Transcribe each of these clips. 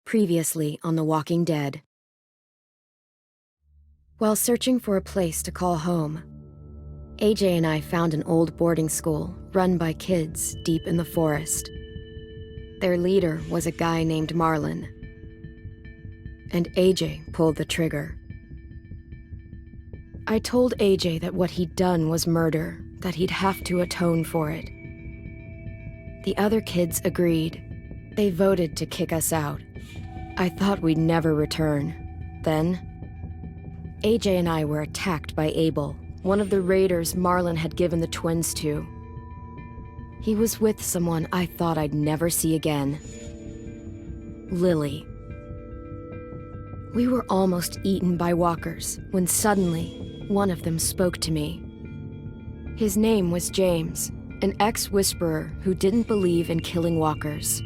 Previously on The Walking Dead. While searching for a place to call home, AJ and I found an old boarding school run by kids deep in the forest. Their leader was a guy named Marlon, and AJ pulled the trigger. I told AJ that what he'd done was murder, that he'd have to atone for it. The other kids agreed. They voted to kick us out. I thought we'd never return. Then, AJ and I were attacked by Abel, one of the raiders Marlon had given the twins to. He was with someone I thought I'd never see again. Lily. We were almost eaten by walkers when suddenly one of them spoke to me. His name was James, an ex-whisperer who didn't believe in killing walkers.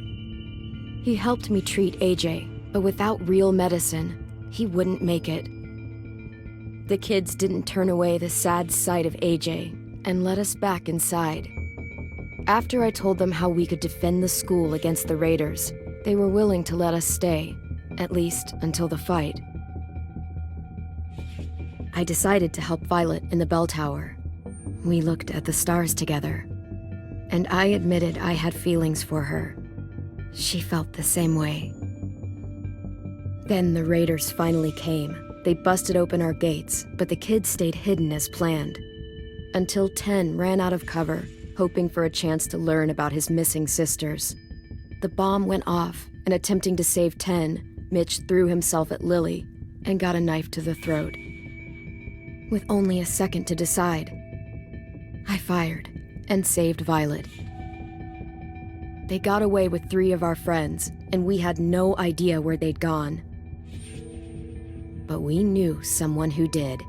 He helped me treat AJ, but without real medicine, he wouldn't make it. The kids didn't turn away the sad sight of AJ and let us back inside. After I told them how we could defend the school against the raiders, they were willing to let us stay, at least until the fight. I decided to help Violet in the bell tower. We looked at the stars together, and I admitted I had feelings for her. She felt the same way. Then the raiders finally came. They busted open our gates, but the kids stayed hidden as planned. Until 10 ran out of cover, hoping for a chance to learn about his missing sisters. The bomb went off, and attempting to save 10, Mitch threw himself at Lily and got a knife to the throat. With only a second to decide, I fired and saved Violet. They got away with 3 of our friends, and we had no idea where they'd gone. But we knew someone who did.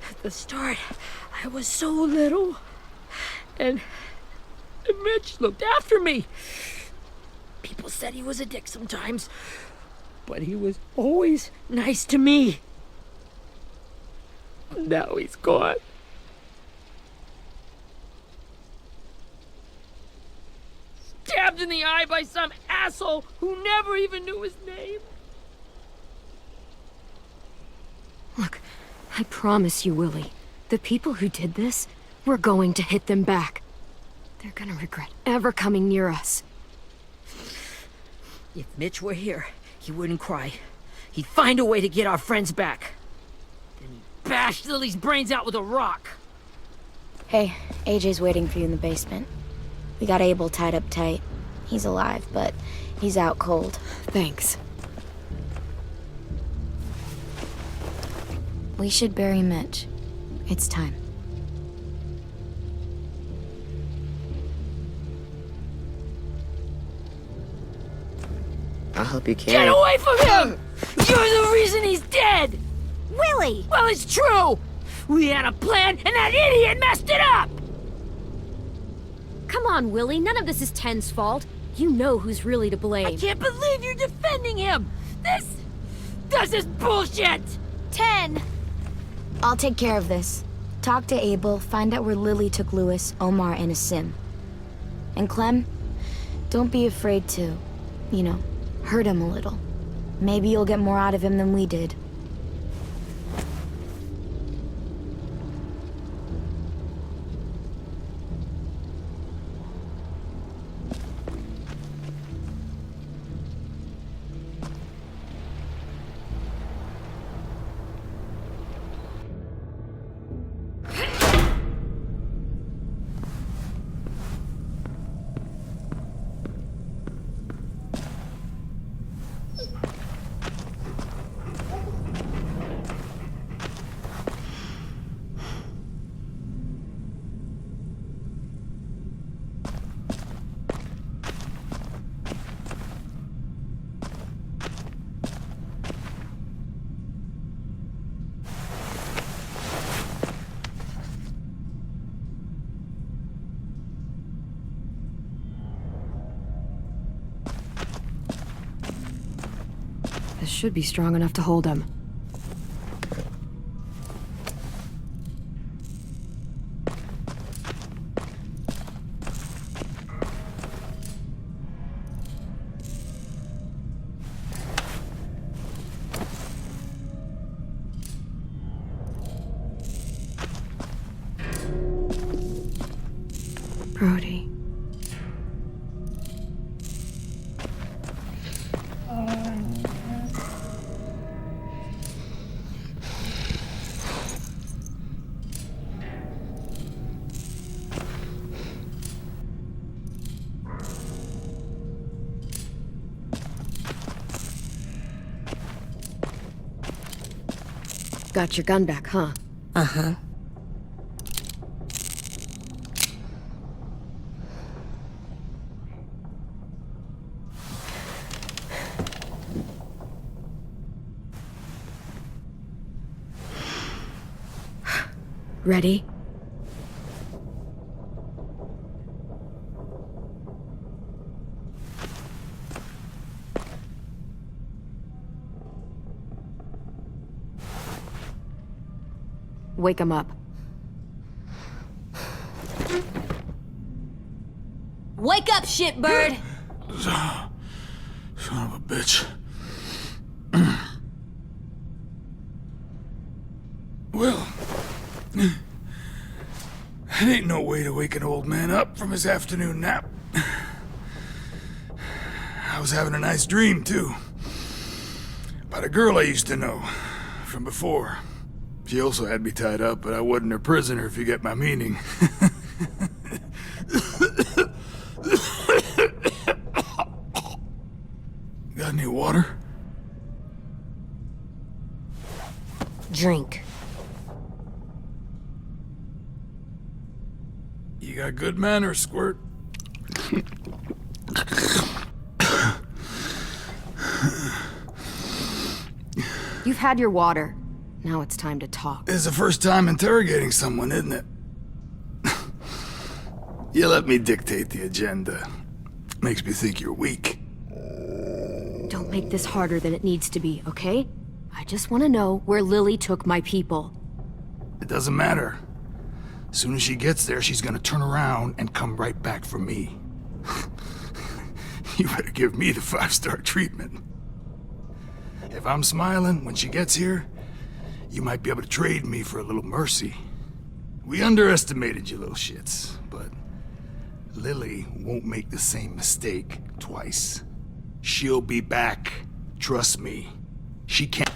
At the start, I was so little, and Mitch looked after me. People said he was a dick sometimes, but he was always nice to me. Now he's gone. Stabbed in the eye by some asshole who never even knew his name. Look, I promise you, Willie, the people who did this, we're going to hit them back. They're gonna regret ever coming near us. If Mitch were here, he wouldn't cry. He'd find a way to get our friends back. Then he'd bash Lily's brains out with a rock. Hey, AJ's waiting for you in the basement. We got Abel tied up tight. He's alive, but he's out cold. Thanks. We should bury Mitch. It's time. I'll help you carry. Get away from him! You're the reason he's dead! Willie! Well, it's true! We had a plan, and that idiot messed it up! Come on, Willie, none of this is Ten's fault. You know who's really to blame. I can't believe you're defending him! This is bullshit! 10! I'll take care of this. Talk to Abel, find out where Lily took Lewis, Omar, and Asim. And Clem, don't be afraid to, hurt him a little. Maybe you'll get more out of him than we did. This should be strong enough to hold him. Brody. Got your gun back, huh? Uh-huh. Ready? Wake him up. Wake up, shitbird! Son of a bitch. Well, that ain't no way to wake an old man up from his afternoon nap. I was having a nice dream, too. About a girl I used to know from before. She also had me tied up, but I wasn't her prisoner, if you get my meaning. Got any water? Drink. You got good manners, Squirt. You've had your water. Now it's time to talk. It's the first time interrogating someone, isn't it? You let me dictate the agenda. Makes me think you're weak. Don't make this harder than it needs to be, okay? I just want to know where Lily took my people. It doesn't matter. As soon as she gets there, she's gonna turn around and come right back for me. You better give me the 5-star treatment. If I'm smiling when she gets here, you might be able to trade me for a little mercy. We underestimated you little shits, but Lily won't make the same mistake twice. She'll be back. Trust me. She can't.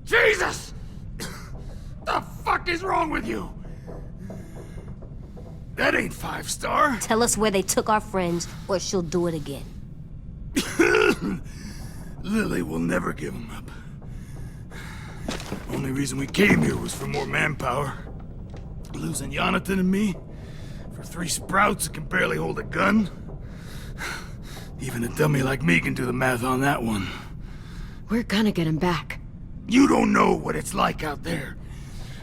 Jesus! The fuck is wrong with you? That ain't 5-star. Tell us where they took our friends, or she'll do it again. Lily will never give them up. Only reason we came here was for more manpower. Losing Jonathan and me for 3 sprouts that can barely hold a gun. Even a dummy like me can do the math on that one. We're gonna get him back. You don't know what it's like out there.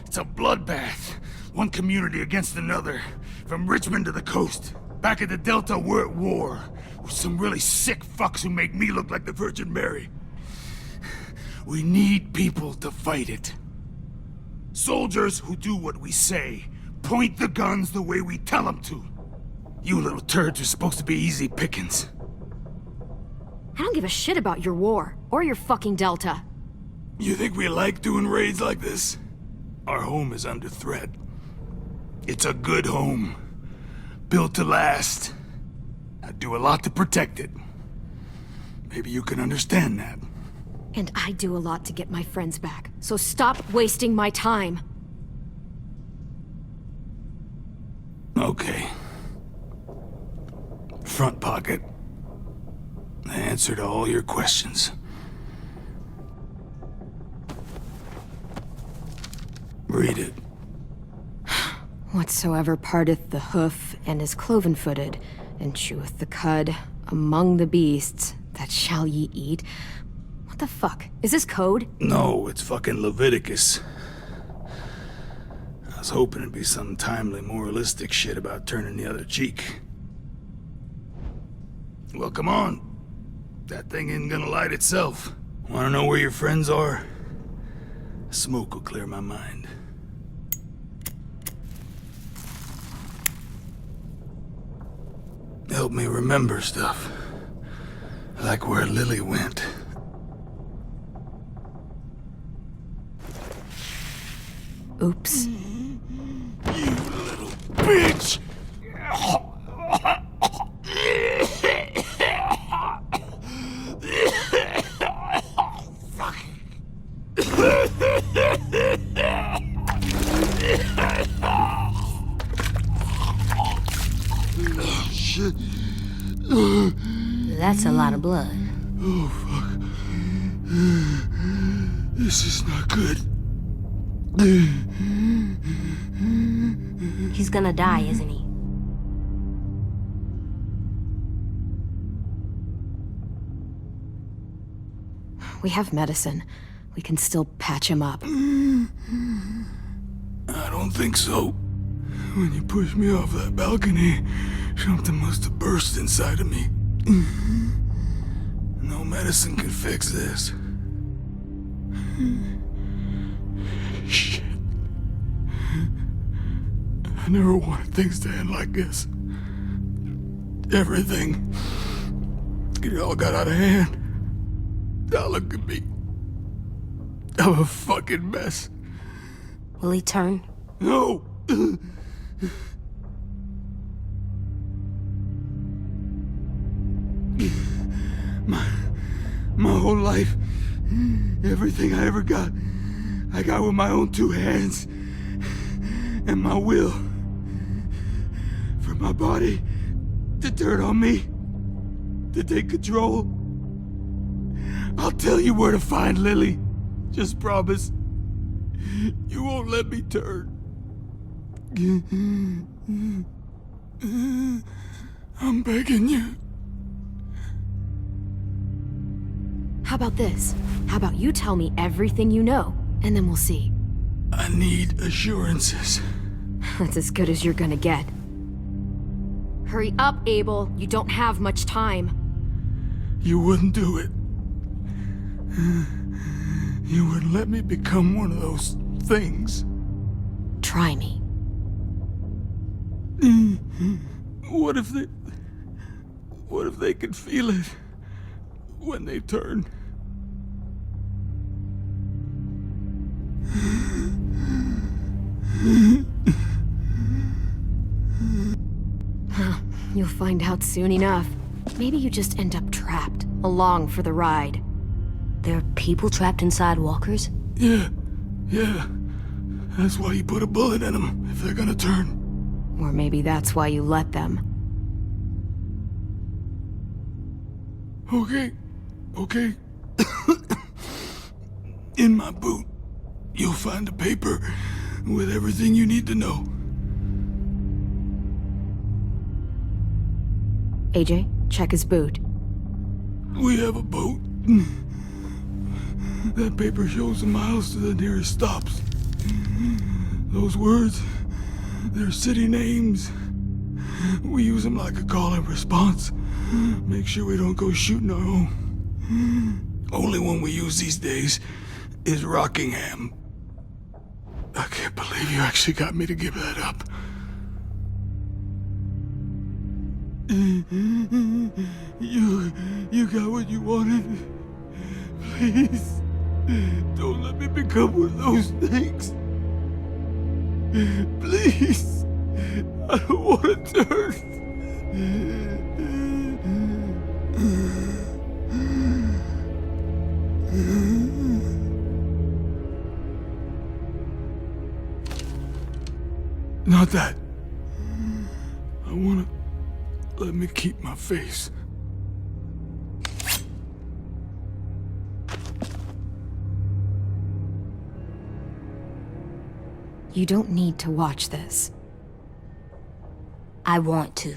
It's a bloodbath. One community against another. From Richmond to the coast. Back at the Delta, we're at war. With some really sick fucks who make me look like the Virgin Mary. We need people to fight it. Soldiers who do what we say. Point the guns the way we tell them to. You little turds are supposed to be easy pickings. I don't give a shit about your war, or your fucking Delta. You think we like doing raids like this? Our home is under threat. It's a good home. Built to last. I'd do a lot to protect it. Maybe you can understand that. And I do a lot to get my friends back, so stop wasting my time. Okay. Front pocket. The answer to all your questions. Read it. Whatsoever parteth the hoof and is cloven-footed, and cheweth the cud among the beasts, that shall ye eat. What the fuck? Is this code? No, it's fucking Leviticus. I was hoping it'd be some timely moralistic shit about turning the other cheek. Well, come on. That thing isn't gonna light itself. Wanna know where your friends are? Smoke will clear my mind. Help me remember stuff. Like where Lily went. Oops. You little bitch! Shit. That's a lot of blood. Oh, fuck. This is not good. He's gonna die, isn't he? We have medicine. We can still patch him up. I don't think so. When you pushed me off that balcony, something must have burst inside of me. No medicine could fix this. Shit. I never wanted things to end like this. Everything. It all got out of hand. Now look at me. I'm a fucking mess. Will he turn? No! My whole life, everything I ever got, I got with my own two hands and my will. For my body to turn on me, to take control. I'll tell you where to find Lily. Just promise. You won't let me turn. I'm begging you. How about this? How about you tell me everything you know, and then we'll see. I need assurances. That's as good as you're gonna get. Hurry up, Abel. You don't have much time. You wouldn't do it. You wouldn't let me become one of those things. Try me. What if they could feel it when they turn? You'll find out soon enough. Maybe you just end up trapped, along for the ride. There are people trapped inside walkers? Yeah. That's why you put a bullet in them, if they're gonna turn. Or maybe that's why you let them. Okay. In my boot, you'll find a paper with everything you need to know. AJ, check his boot. We have a boat. That paper shows the miles to the nearest stops. Those words, they're city names. We use them like a call and response. Make sure we don't go shooting our own. Only one we use these days is Rockingham. I can't believe you actually got me to give that up. You got what you wanted. Please, don't let me become one of those things. Please, I don't want to turn. Not that. I wanna let me keep my face. You don't need to watch this. I want to.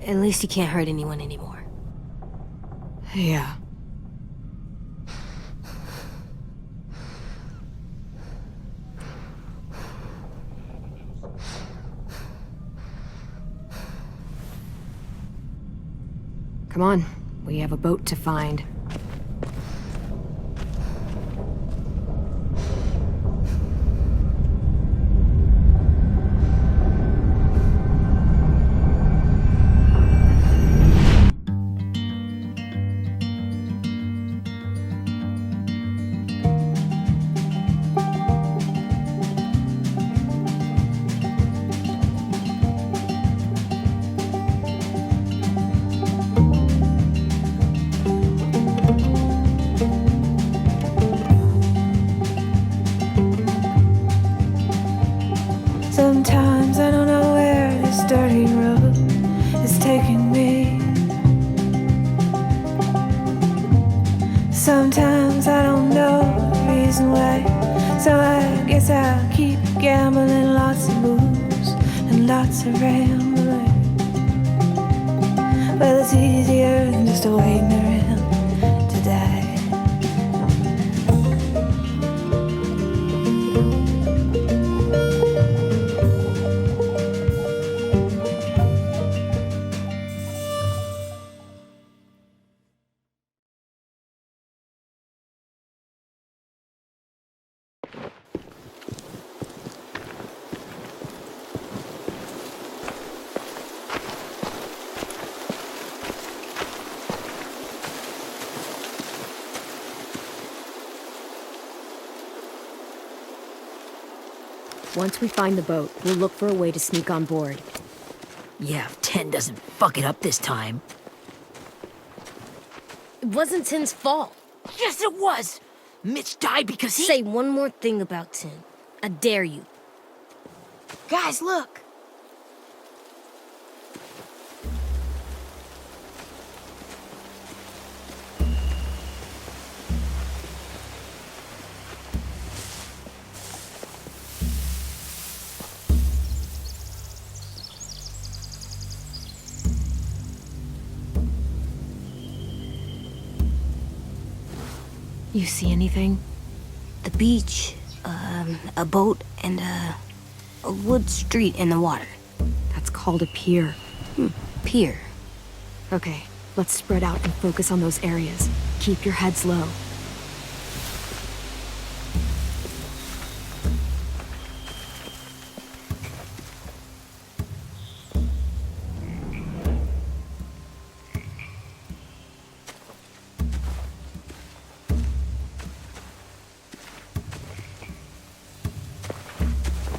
At least you can't hurt anyone anymore. Yeah. Come on, we have a boat to find. Sometimes I don't know where this dirty road is taking me. Sometimes I don't know the reason why. So I guess I'll keep gambling, lots of moves and lots of rambling. Well, it's easier than just waiting around to die. Once we find the boat, we'll look for a way to sneak on board. Yeah, if 10 doesn't fuck it up this time. It wasn't Tin's fault. Yes, it was! Mitch died because he... Say one more thing about Tin. I dare you. Guys, look! You see anything? The beach, a boat, and a wood street in the water. That's called a pier. Pier. Okay, let's spread out and focus on those areas. Keep your heads low.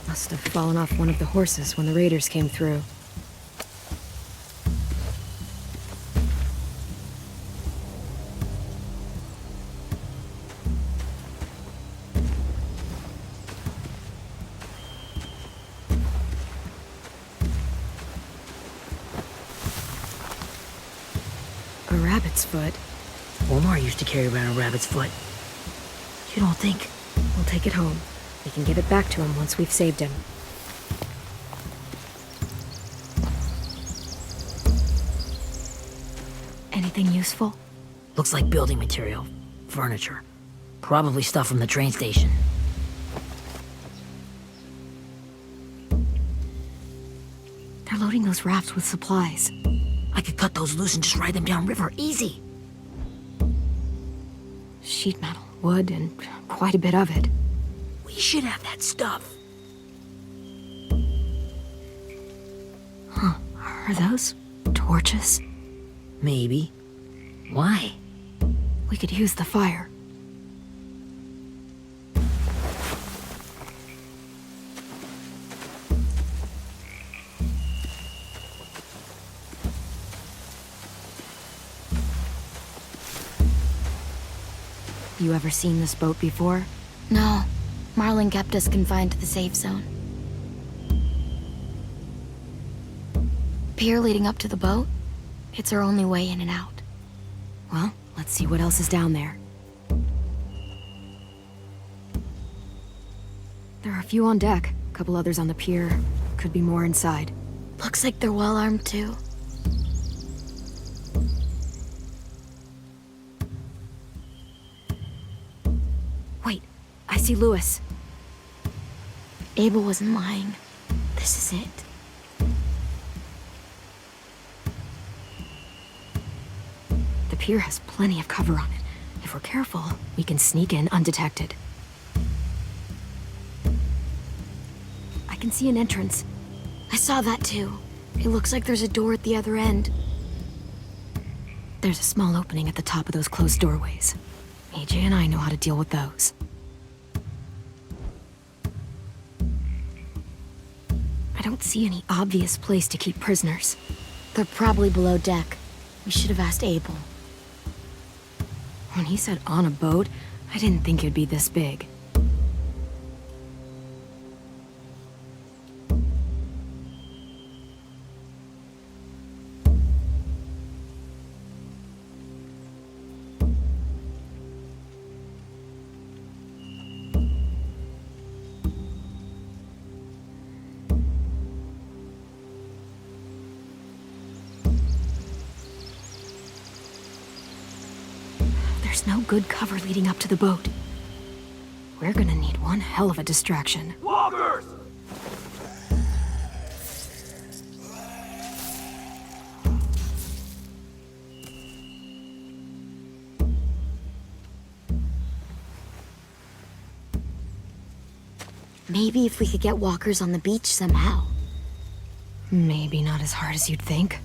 Must have fallen off one of the horses when the raiders came through. A rabbit's foot. Omar used to carry around a rabbit's foot. You don't think... We'll take it home. We can give it back to him once we've saved him. Anything useful? Looks like building material. Furniture. Probably stuff from the train station. They're loading those rafts with supplies. I could cut those loose and just ride them downriver. Easy. Sheet metal, wood, and quite a bit of it. We should have that stuff. Huh. Are those torches? Maybe. Why? We could use the fire. You ever seen this boat before? No. Marlin kept us confined to the safe zone. Pier leading up to the boat? It's our only way in and out. Well, let's see what else is down there. There are a few on deck, a couple others on the pier. Could be more inside. Looks like they're well armed too. see Lewis. Abel wasn't lying. This is it. The pier has plenty of cover on it. If we're careful, we can sneak in undetected. I can see an entrance. I saw that too. It looks like there's a door at the other end. There's a small opening at the top of those closed doorways. AJ and I know how to deal with those. I don't see any obvious place to keep prisoners. They're probably below deck. We should have asked Abel. When he said on a boat, I didn't think it'd be this big. There's no good cover leading up to the boat. We're gonna need one hell of a distraction. Walkers! Maybe if we could get walkers on the beach somehow. Maybe not as hard as you'd think.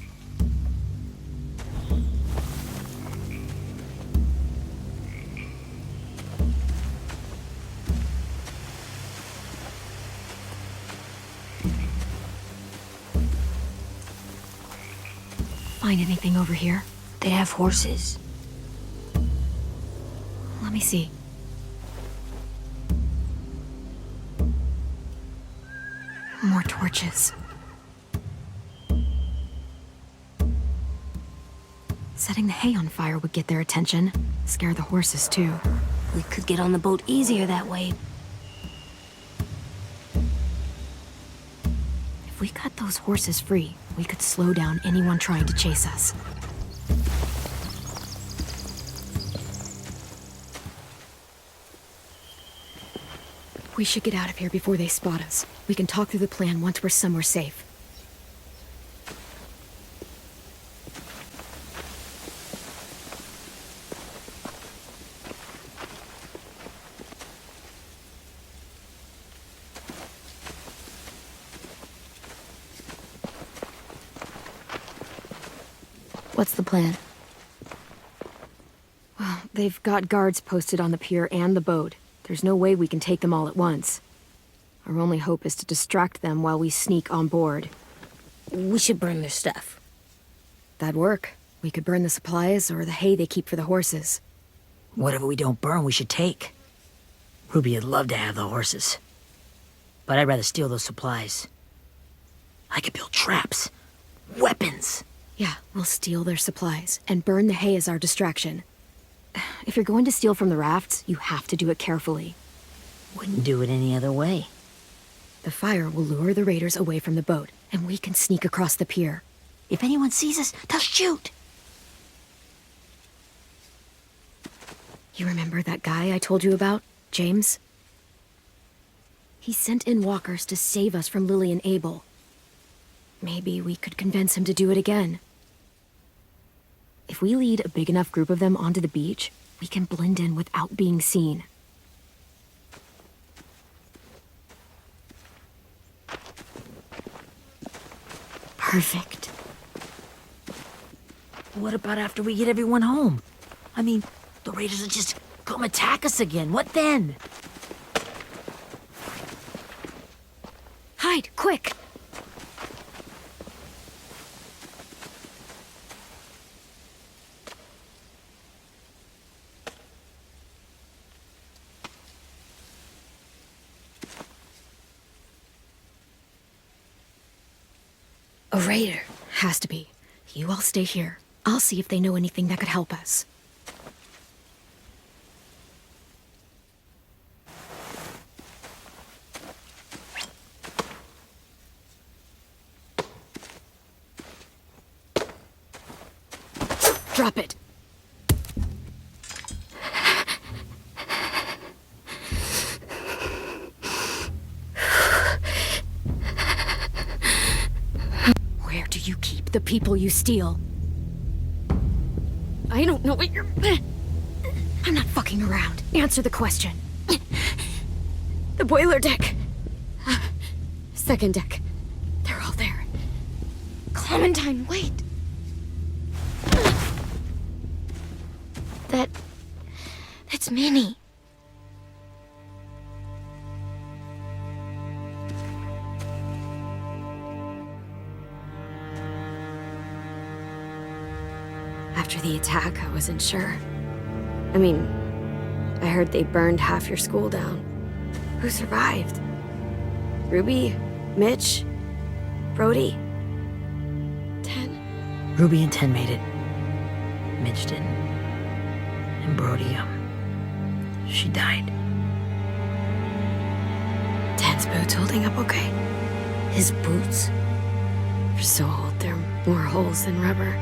Find anything over here? They have horses. Let me see. More torches. Setting the hay on fire would get their attention. Scare the horses, too. We could get on the boat easier that way. If we cut those horses free, we could slow down anyone trying to chase us. We should get out of here before they spot us. We can talk through the plan once we're somewhere safe. What's the plan? Well, they've got guards posted on the pier and the boat. There's no way we can take them all at once. Our only hope is to distract them while we sneak on board. We should burn their stuff. That'd work. We could burn the supplies or the hay they keep for the horses. Whatever we don't burn, we should take. Ruby would love to have the horses. But I'd rather steal those supplies. I could build traps. Weapons. Yeah, we'll steal their supplies and burn the hay as our distraction. If you're going to steal from the rafts, you have to do it carefully. Wouldn't do it any other way. The fire will lure the raiders away from the boat, and we can sneak across the pier. If anyone sees us, they'll shoot. You remember that guy I told you about, James? He sent in walkers to save us from Lily and Abel. Maybe we could convince him to do it again. If we lead a big enough group of them onto the beach, we can blend in without being seen. Perfect. What about after we get everyone home? I mean, the raiders will just come attack us again. What then? Hide, quick! A raider. Has to be. You all stay here. I'll see if they know anything that could help us. Drop it. the people you steal. I don't know what you're... I'm not fucking around. Answer the question. The boiler deck. Second deck. They're all there. Clementine, wait. That's Minnie. After the attack, I wasn't sure. I mean, I heard they burned half your school down. Who survived? Ruby? Mitch? Brody? 10? Ruby and 10 made it. Mitch didn't. And Brody, she died. 10's boots holding up okay? His boots? They're so old, they're more holes than rubber.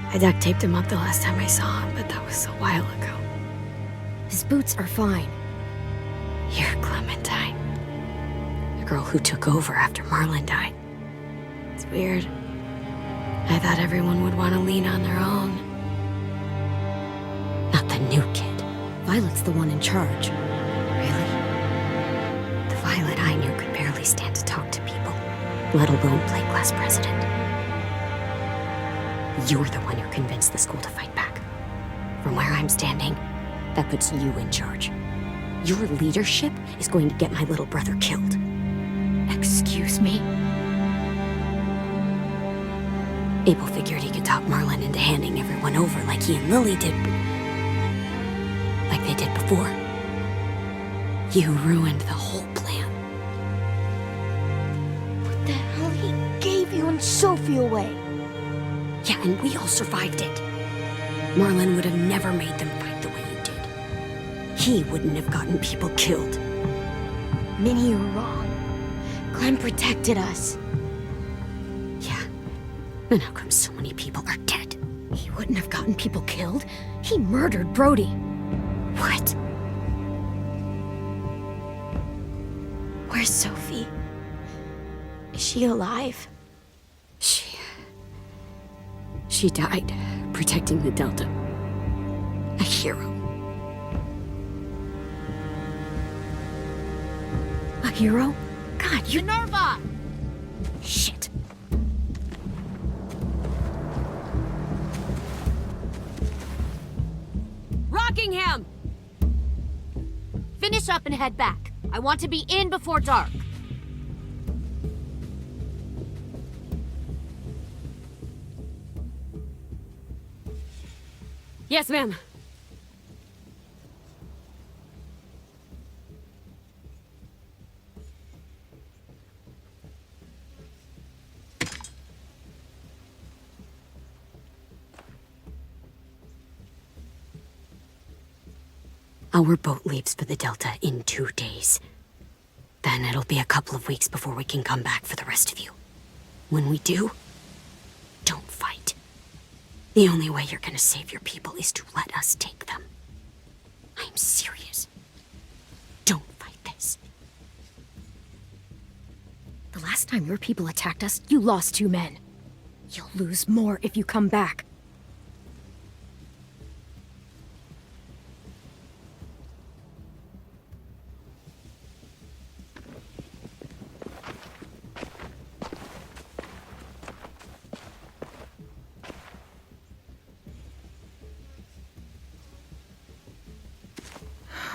I duct taped him up the last time I saw him, but that was a while ago. His boots are fine. You're Clementine. The girl who took over after Marlon died. It's weird. I thought everyone would want to lean on their own. Not the new kid. Violet's the one in charge. Really? The Violet I knew could barely stand to talk to people, let alone play class president. You're the one who convinced the school to fight back. From where I'm standing, that puts you in charge. Your leadership is going to get my little brother killed. Excuse me? Abel figured he could talk Marlon into handing everyone over like he and Lily did. Like they did before. You ruined the whole plan. What the hell? He gave you and Sophie away. Yeah, and we all survived it. Marlon would have never made them fight the way you did. He wouldn't have gotten people killed. Minnie, you're wrong. Clem protected us. Yeah. And how come so many people are dead? He wouldn't have gotten people killed. He murdered Brody. What? Where's Sophie? Is she alive? She died protecting the Delta. A hero. A hero? God, you... Minerva! Shit. Rockingham! Finish up and head back. I want to be in before dark. Yes, ma'am. Our boat leaves for the Delta in 2 days. Then it'll be a couple of weeks before we can come back for the rest of you. When we do, don't fight. The only way you're gonna save your people is to let us take them. I'm serious. Don't fight this. The last time your people attacked us, you lost 2 men. You'll lose more if you come back.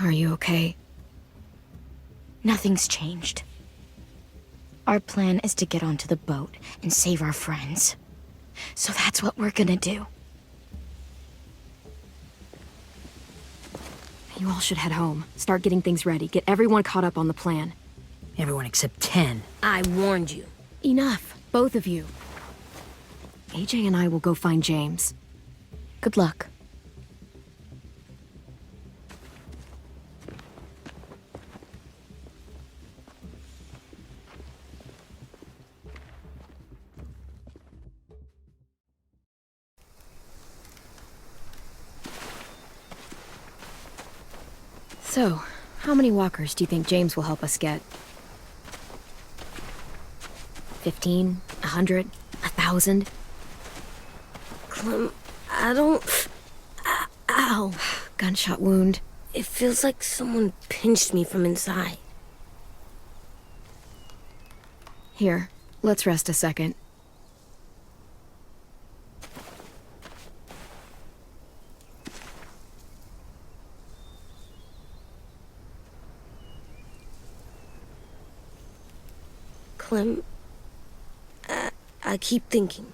Are you okay? Nothing's changed. Our plan is to get onto the boat and save our friends. So that's what we're gonna do. You all should head home. Start getting things ready. Get everyone caught up on the plan. Everyone except 10. I warned you. Enough, both of you. AJ and I will go find James. Good luck. So, how many walkers do you think James will help us get? 15? 100? 1,000? I don't... Ow. Gunshot wound. It feels like someone pinched me from inside. Here, let's rest a second. Clem, I keep thinking.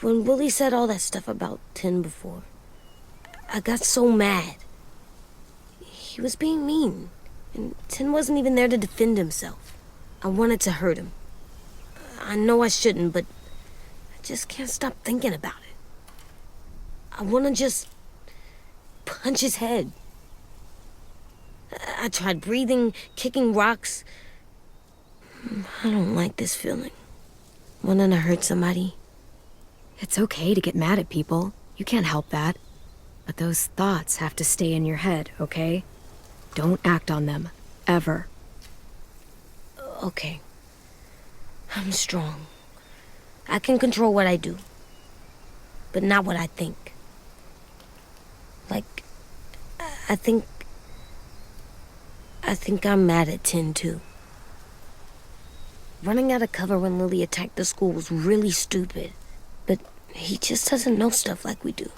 When Willie said all that stuff about Tin before, I got so mad. He was being mean, and Tin wasn't even there to defend himself. I wanted to hurt him. I know I shouldn't, but I just can't stop thinking about it. I want to just punch his head. I tried breathing, kicking rocks. I don't like this feeling. Wanting to hurt somebody. It's okay to get mad at people. You can't help that. But those thoughts have to stay in your head, okay? Don't act on them. Ever. Okay. I'm strong. I can control what I do. But not what I think. Like, I think I'm mad at Tin, too. Running out of cover when Lily attacked the school was really stupid. But he just doesn't know stuff like we do.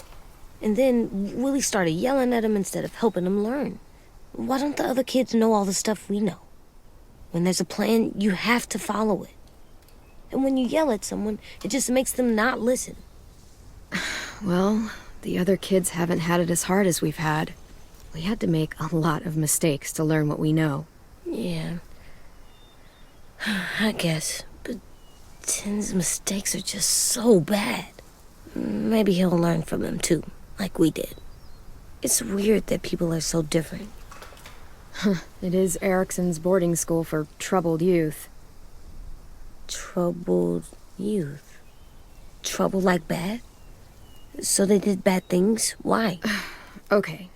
And then Willie started yelling at him instead of helping him learn. Why don't the other kids know all the stuff we know? When there's a plan, you have to follow it. And when you yell at someone, it just makes them not listen. Well, the other kids haven't had it as hard as we've had. We had to make a lot of mistakes to learn what we know. Yeah. I guess. But Tin's mistakes are just so bad. Maybe he'll learn from them too, like we did. It's weird that people are so different. It is Erickson's boarding school for troubled youth. Troubled youth? Trouble like bad? So they did bad things? Why? Okay,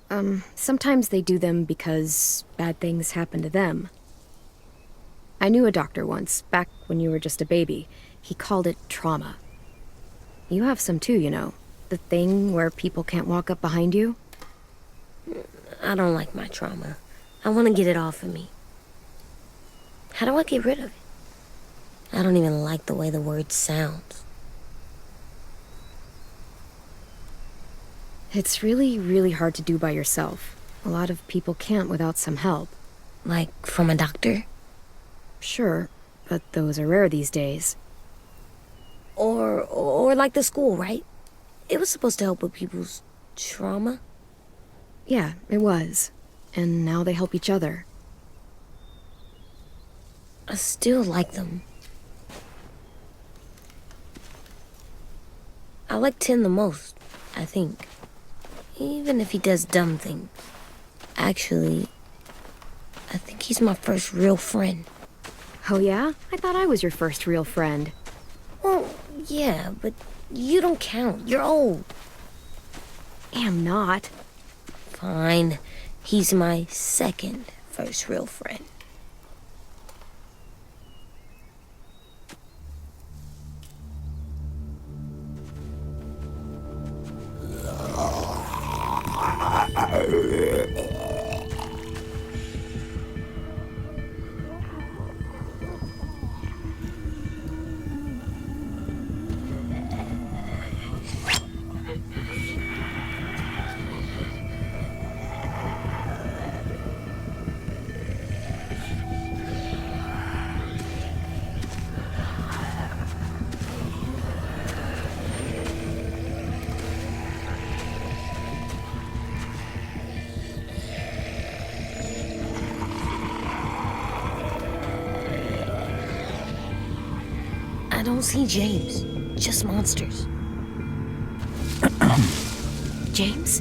sometimes they do them because bad things happen to them. I knew a doctor once, back when you were just a baby. He called it trauma. You have some too, you know. The thing where people can't walk up behind you. I don't like my trauma. I want to get it off of me. How do I get rid of it? I don't even like the way the word sounds. It's really, really hard to do by yourself. A lot of people can't without some help. Like from a doctor? Sure, but those are rare these days. Or like the school, right? It was supposed to help with people's trauma. Yeah, it was. And now they help each other. I still like them. I like Tin the most, I think. Even if he does dumb things. Actually, I think he's my first real friend. Oh yeah? I thought I was your first real friend. Well, yeah, but you don't count. You're old. Am not. Fine. He's my second first real friend. I don't see James, just monsters. James?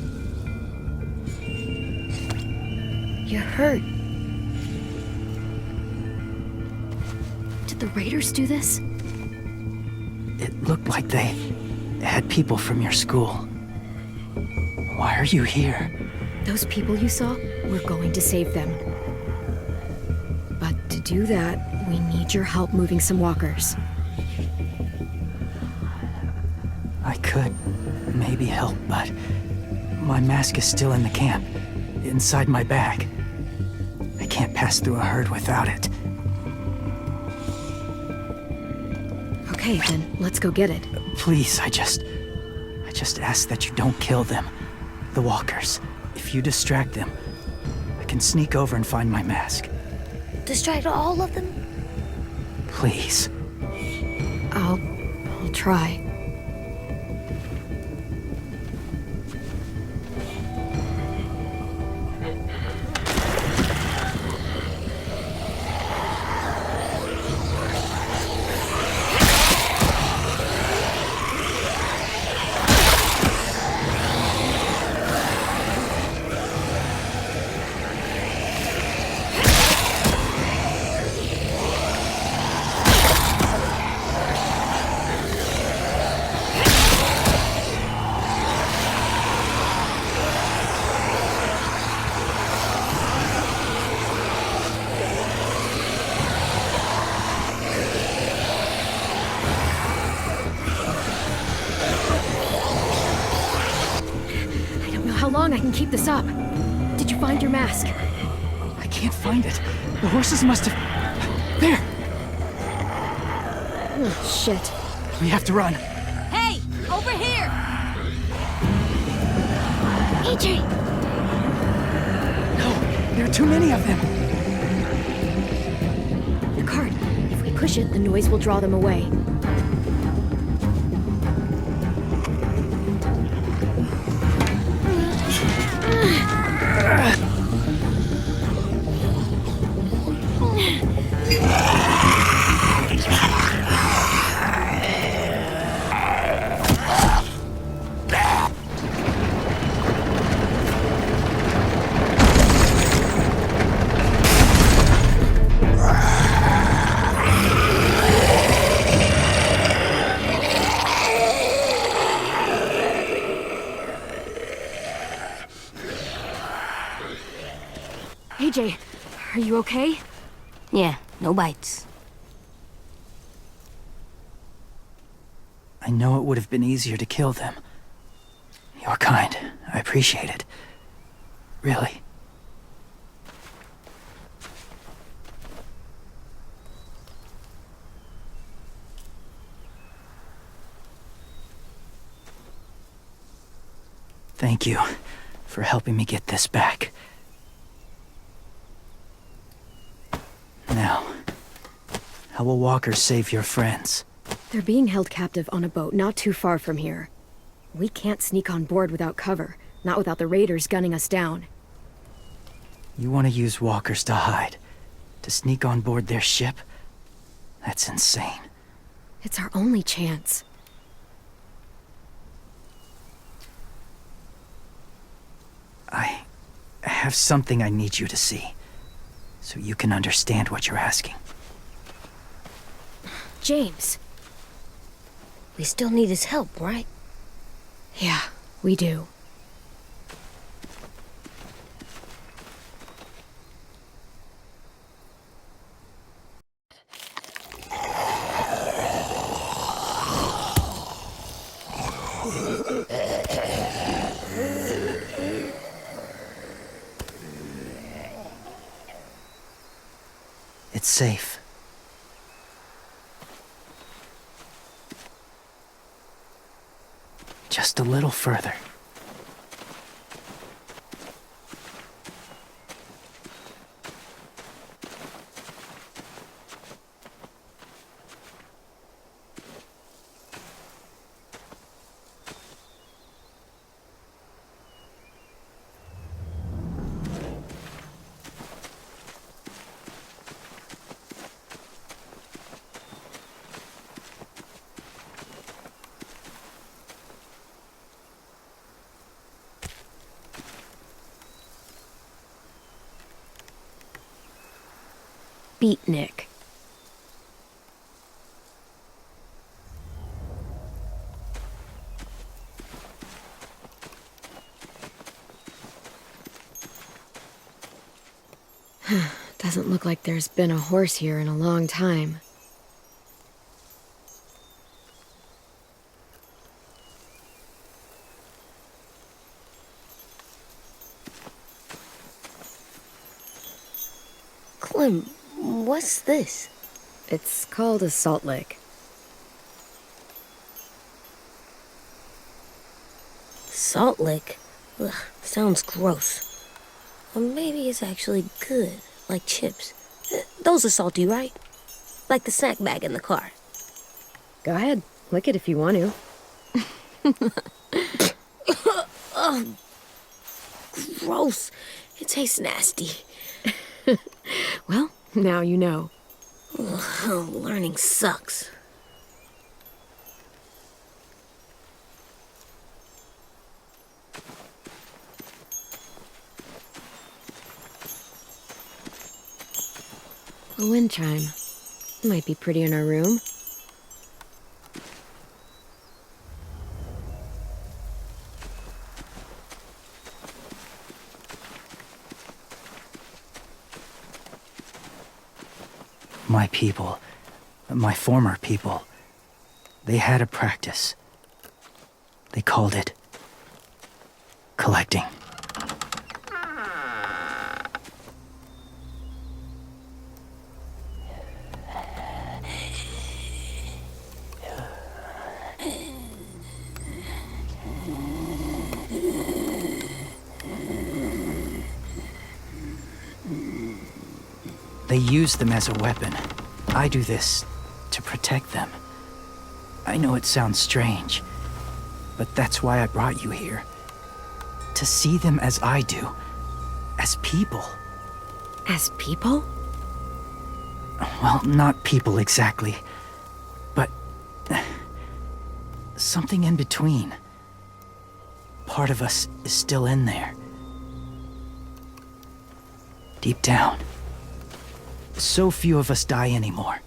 You're hurt. Did the raiders do this? It looked like they had people from your school. Why are you here? Those people you saw, we're going to save them. But to do that, we need your help moving some walkers. I could maybe help, but my mask is still in the camp, inside my bag. I can't pass through a herd without it. Okay, then let's go get it. Please, I just ask that you don't kill them. The walkers. If you distract them, I can sneak over and find my mask. Distract all of them? Please. I'll try. How long I can keep this up? Did you find your mask? I can't find it. The horses must have... There! Oh, shit. We have to run. Hey! Over here! AJ! No, there are too many of them. The cart. If we push it, the noise will draw them away. AJ, are you okay? Yeah, no bites. I know it would have been easier to kill them. You're kind. I appreciate it. Really. Thank you for helping me get this back. Now, how will walkers save your friends? They're being held captive on a boat not too far from here. We can't sneak on board without cover, not without the raiders gunning us down. You want to use walkers to hide? To sneak on board their ship? That's insane. It's our only chance. I have something I need you to see, so you can understand what you're asking. James. We still need his help, right? Yeah, we do. It's safe. Just a little further. Beatnik. Doesn't look like there's been a horse here in a long time. What's this? It's called a salt lick. Salt lick? Ugh, sounds gross. Or maybe it's actually good, like chips. Those are salty, right? Like the snack bag in the car. Go ahead, lick it if you want to. Oh, gross. It tastes nasty. Well, now you know. Ugh, learning sucks. A wind chime. Might be pretty in our room. My people, my former people, they had a practice. They called it collecting. They use them as a weapon. I do this to protect them. I know it sounds strange, but that's why I brought you here. To see them as I do, as people. As people? Well, not people exactly, but something in between. Part of us is still in there. Deep down. So few of us die anymore.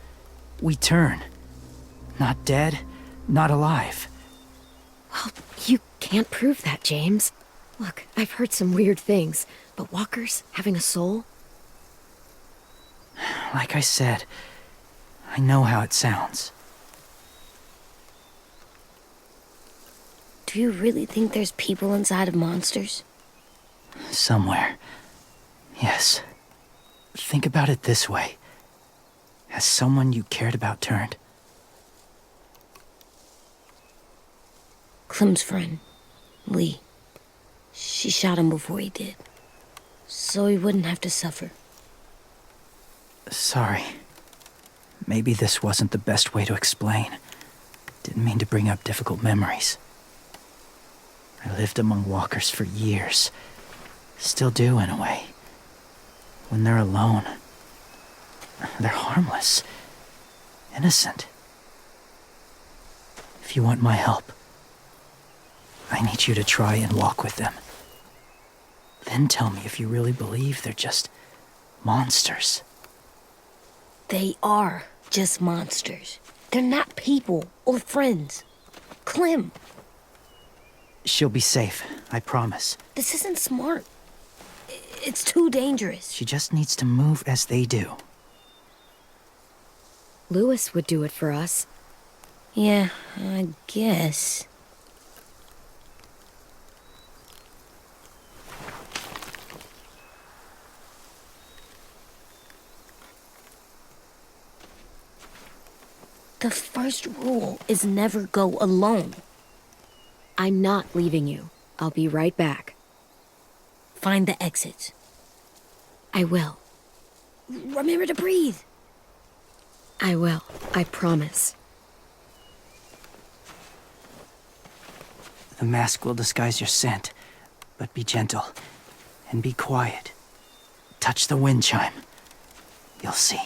We turn. Not dead, not alive. Well, you can't prove that, James. Look, I've heard some weird things, but walkers having a soul? Like I said, I know how it sounds. Do you really think there's people inside of monsters? Somewhere. Yes. Think about it this way. Has someone you cared about turned? Clem's friend, Lee. She shot him before he did. So he wouldn't have to suffer. Sorry. Maybe this wasn't the best way to explain. Didn't mean to bring up difficult memories. I lived among walkers for years. Still do, in a way. When they're alone, they're harmless, innocent. If you want my help, I need you to try and walk with them. Then tell me if you really believe they're just monsters. They are just monsters. They're not people or friends. Clem, She'll be safe, I promise. this isn't smart. It's too dangerous. She just needs to move as they do. Lewis would do it for us. Yeah, I guess. The first rule is never go alone. I'm not leaving you. I'll be right back. Find the exits. I will. Remember to breathe. I will. I promise. The mask will disguise your scent, but be gentle and be quiet. Touch the wind chime. You'll see.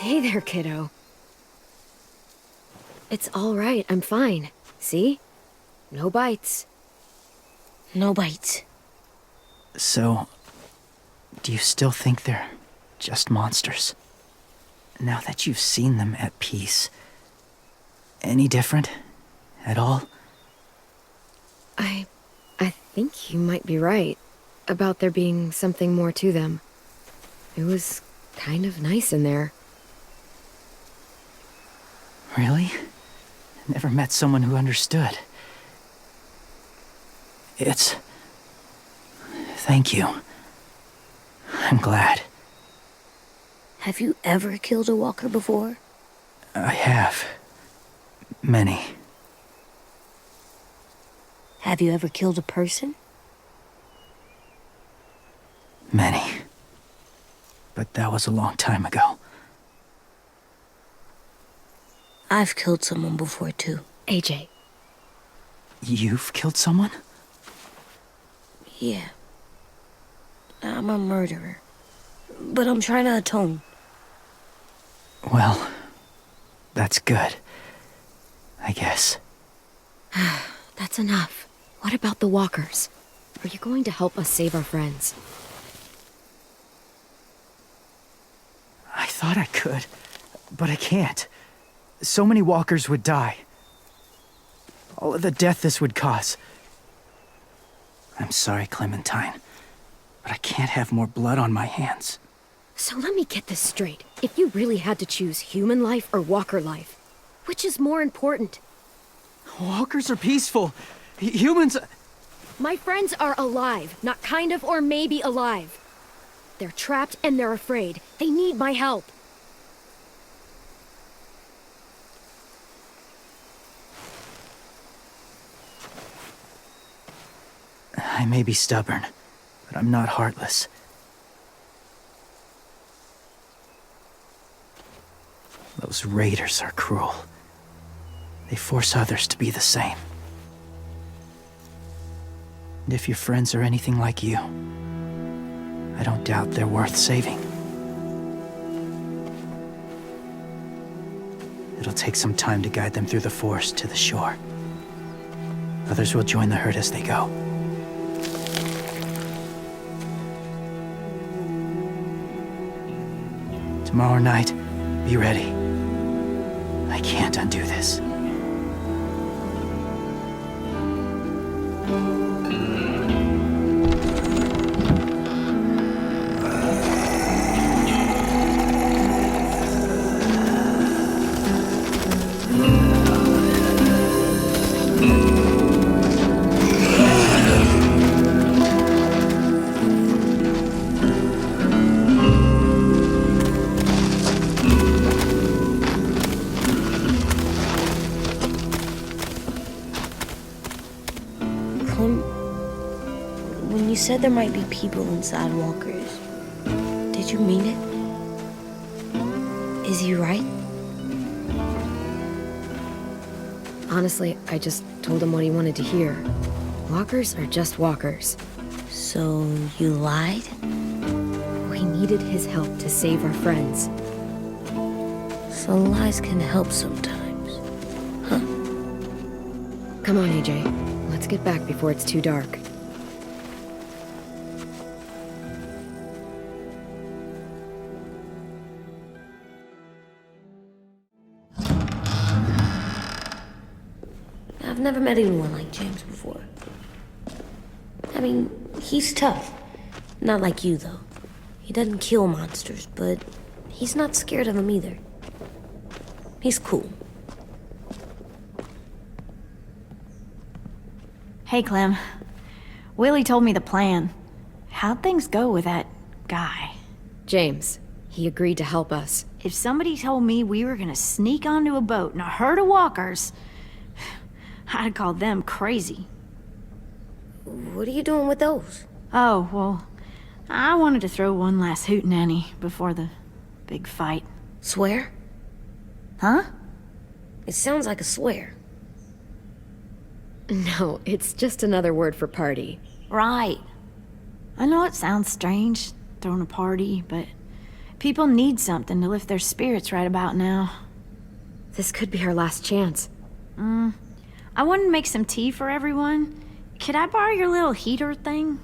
Hey there, kiddo. It's all right, I'm fine. See? No bites. No bites. So, do you still think they're just monsters? Now that you've seen them at peace, any different at all? I think you might be right about there being something more to them. It was kind of nice in there. Really? Never met someone who understood. Thank you. I'm glad. Have you ever killed a walker before? I have. Many. Have you ever killed a person? Many. But that was a long time ago. I've killed someone before, too. AJ. You've killed someone? Yeah. I'm a murderer. But I'm trying to atone. Well, that's good. I guess. That's enough. What about the walkers? Are you going to help us save our friends? I thought I could, but I can't. So many walkers would die. All of the death this would cause. I'm sorry, Clementine, but I can't have more blood on my hands. So let me get this straight. If you really had to choose human life or walker life, which is more important? Walkers are peaceful. Humans... My friends are alive, not kind of or maybe alive. They're trapped and they're afraid. They need my help. I may be stubborn, but I'm not heartless. Those raiders are cruel. They force others to be the same. And if your friends are anything like you, I don't doubt they're worth saving. It'll take some time to guide them through the forest to the shore. Others will join the herd as they go. Tomorrow night, be ready. I can't undo this. When you said there might be people inside walkers, did you mean it? Is he right? Honestly, I just told him what he wanted to hear. Walkers are just walkers. So you lied? We needed his help to save our friends. So lies can help sometimes. Huh? Come on, AJ. Let's get back before it's too dark. I've never met anyone like James before. I mean, he's tough. Not like you, though. He doesn't kill monsters, but he's not scared of them either. He's cool. Hey, Clem. Willie told me the plan. How'd things go with that guy? James, he agreed to help us. If somebody told me we were gonna sneak onto a boat in a herd of walkers, I'd call them crazy. What are you doing with those? Oh, well, I wanted to throw one last hootenanny before the big fight. Swear? Huh? It sounds like a swear. No, it's just another word for party. Right. I know it sounds strange, throwing a party, but people need something to lift their spirits right about now. This could be our last chance. I wanted to make some tea for everyone. Could I borrow your little heater thing?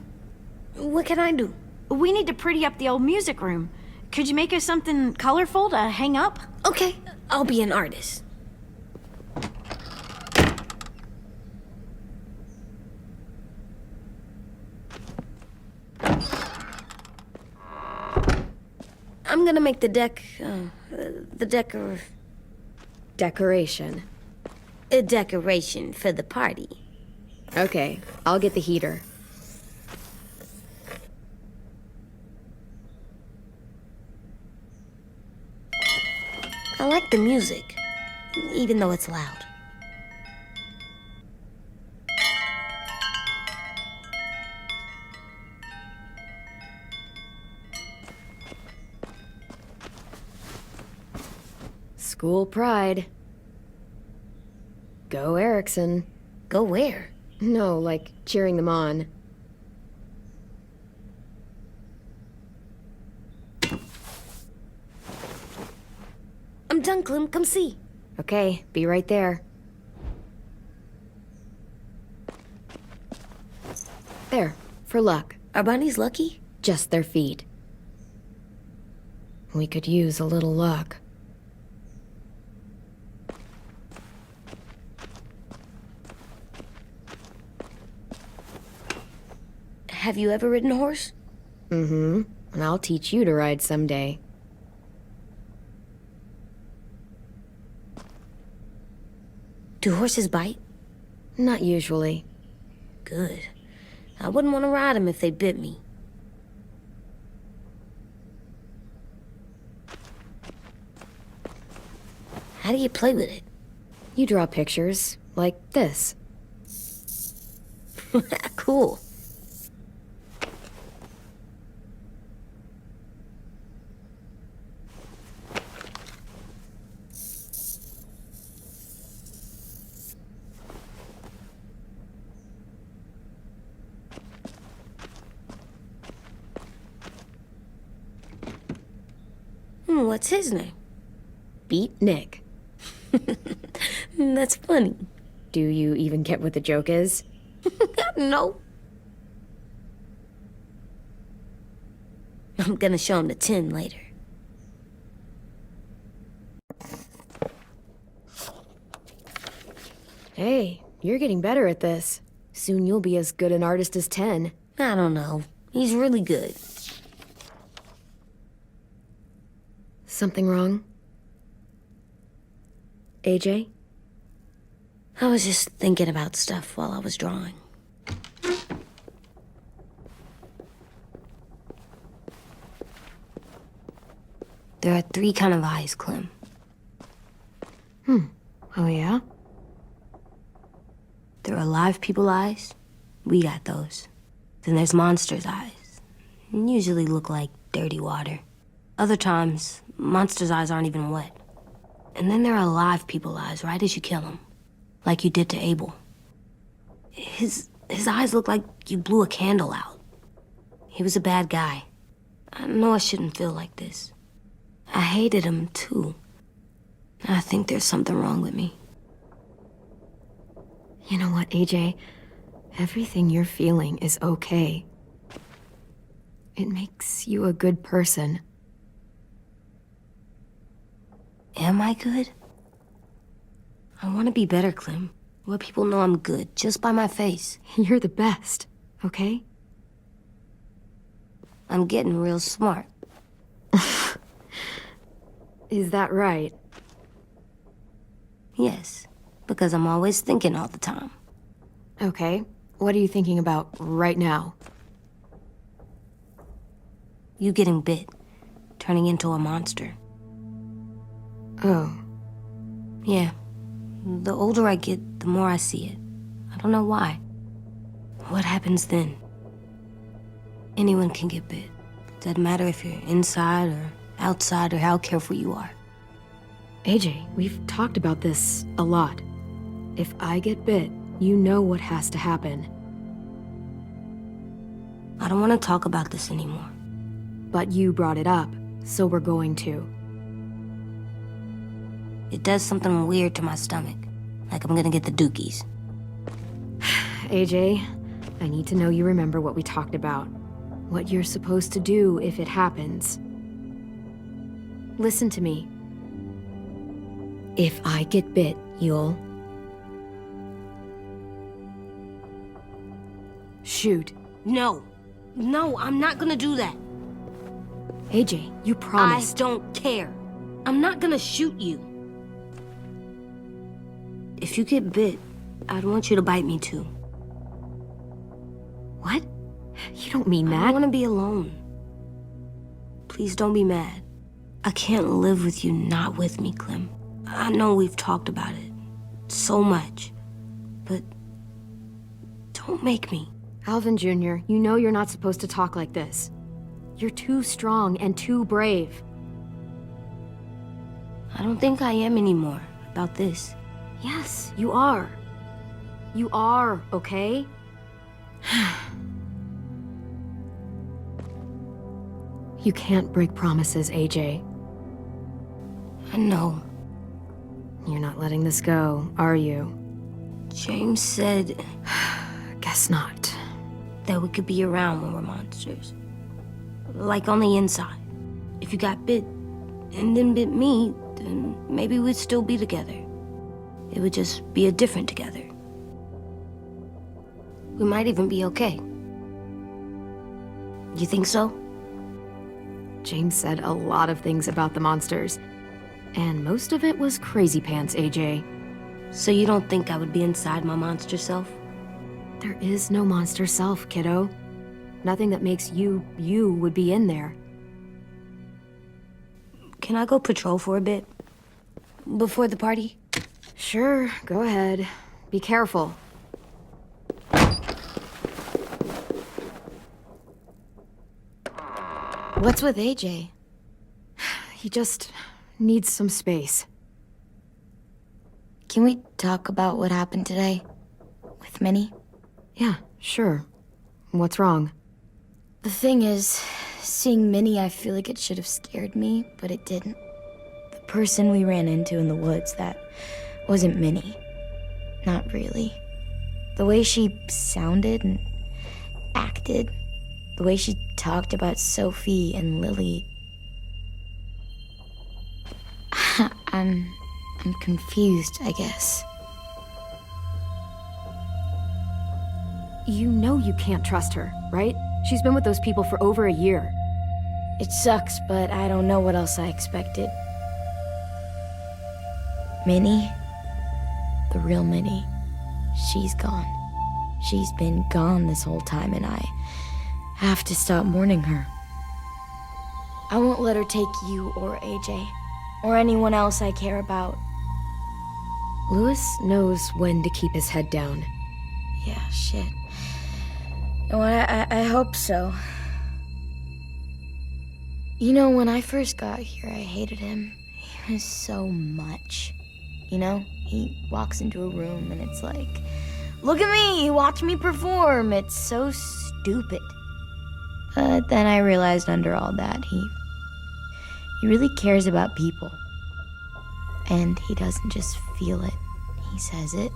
What can I do? We need to pretty up the old music room. Could you make us something colorful to hang up? Okay, I'll be an artist. I'm gonna make the Decoration. a decoration for the party. Okay, I'll get the heater. I like the music, even though it's loud. School pride. Go Erickson. Go where? No, like cheering them on. I'm done, Clem. Come see. Okay, be right there. There, for luck. Are bunnies lucky? Just their feet. We could use a little luck. Have you ever ridden a horse? Mm-hmm. And I'll teach you to ride someday. Do horses bite? Not usually. Good. I wouldn't want to ride them if they bit me. How do you play with it? You draw pictures, like this. Cool. What's his name? Beat Nick. That's funny. Do you even get what the joke is? No. I'm gonna show him the 10 later. Hey, you're getting better at this. Soon you'll be as good an artist as 10. I don't know. He's really good. Something wrong? AJ? I was just thinking about stuff while I was drawing. There are 3 kind of eyes, Clem. Oh yeah? There are live people eyes. We got those. Then there's monsters' eyes. Usually look like dirty water. Other times, monsters' eyes aren't even wet. And then there are live people eyes right as you kill them. like you did to Abel. His eyes look like you blew a candle out. He was a bad guy. I know I shouldn't feel like this. I hated him, too. I think there's something wrong with me. You know what, AJ? Everything you're feeling is okay. It makes you a good person. Am I good? I want to be better, Clem. Let people know I'm good, just by my face. You're the best, okay? I'm getting real smart. Is that right? Yes, because I'm always thinking all the time. Okay, what are you thinking about right now? You getting bit, turning into a monster. Oh. Yeah. The older I get, the more I see it. I don't know why. What happens then? Anyone can get bit. Doesn't matter if you're inside or outside or how careful you are. AJ, we've talked about this a lot. If I get bit, you know what has to happen. I don't want to talk about this anymore. But you brought it up, so we're going to. It does something weird to my stomach. Like I'm gonna get the dookies. AJ, I need to know you remember what we talked about. What you're supposed to do if it happens. Listen to me. If I get bit, you'll... shoot. No. No, I'm not gonna do that. AJ, you promised. I don't care. I'm not gonna shoot you. If you get bit, I'd want you to bite me too. What? You don't mean that. I want to be alone. Please don't be mad. I can't live with you not with me, Clem. I know we've talked about it so much, but don't make me. Alvin Jr., you know you're not supposed to talk like this. You're too strong and too brave. I don't think I am anymore about this. Yes, you are. You are, okay? You can't break promises, AJ. I know. You're not letting this go, are you? James said Guess not. that we could be around when we're monsters. Like on the inside. If you got bit and then bit me, then maybe we'd still be together. It would just be a different together. We might even be okay. You think so? James said a lot of things about the monsters. And most of it was crazy pants, AJ. So you don't think I would be inside my monster self? There is no monster self, kiddo. Nothing that makes you would be in there. Can I go patrol for a bit? Before the party? Sure, go ahead. Be careful. What's with AJ? He just needs some space. Can we talk about what happened today? With Minnie? Yeah, sure. What's wrong? The thing is, seeing Minnie, I feel like it should have scared me, but it didn't. The person we ran into in the woods, that wasn't Minnie. Not really. The way she sounded and acted, the way she talked about Sophie and Lily. I'm confused, I guess. You know you can't trust her, right? She's been with those people for over a year. It sucks, but I don't know what else I expected. Minnie? The real Minnie. She's gone. She's been gone this whole time, and I have to stop mourning her. I won't let her take you or AJ, or anyone else I care about. Louis knows when to keep his head down. Yeah, shit. No, I hope so. You know, when I first got here, I hated him. He was so much. you know? He walks into a room and it's like, look at me, watch me perform. It's so stupid. But then I realized under all that, he really cares about people. And he doesn't just feel it, he says it.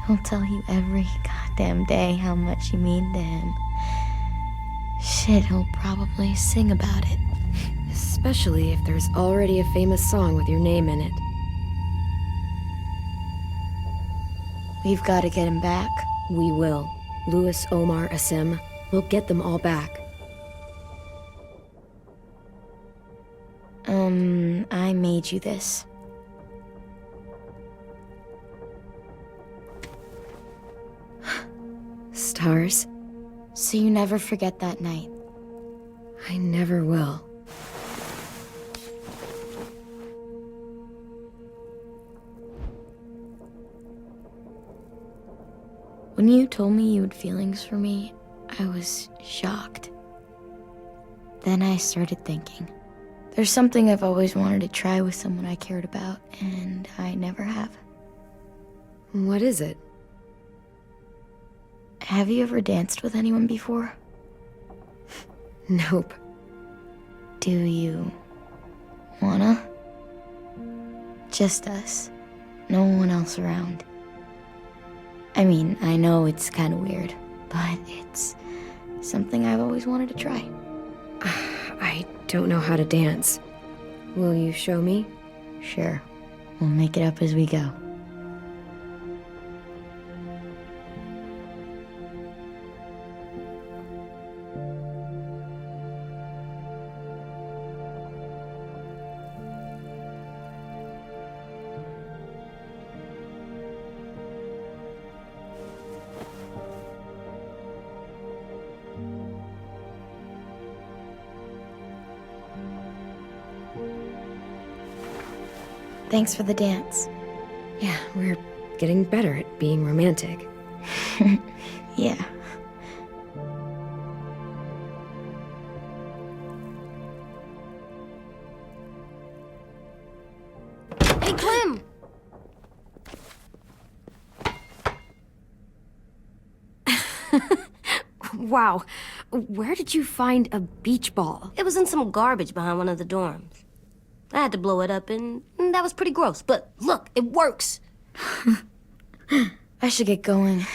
He'll tell you every goddamn day how much you mean to him. Shit, he'll probably sing about it. Especially if there's already a famous song with your name in it. We've got to get him back. We will. Louis, Omar, Asim. We'll get them all back. I made you this. Stars? So you never forget that night. I never will. When you told me you had feelings for me, I was shocked. Then I started thinking. There's something I've always wanted to try with someone I cared about, and I never have. What is it? Have you ever danced with anyone before? Nope. Do you wanna? Just us. No one else around. I mean, I know it's kind of weird, but it's something I've always wanted to try. I don't know how to dance. Will you show me? Sure. We'll make it up as we go. Thanks for the dance. Yeah, we're getting better at being romantic. Yeah. Hey, Clem! Wow, where did you find a beach ball? It was in some garbage behind one of the dorms. I had to blow it up, and that was pretty gross. But look, it works. I should get going.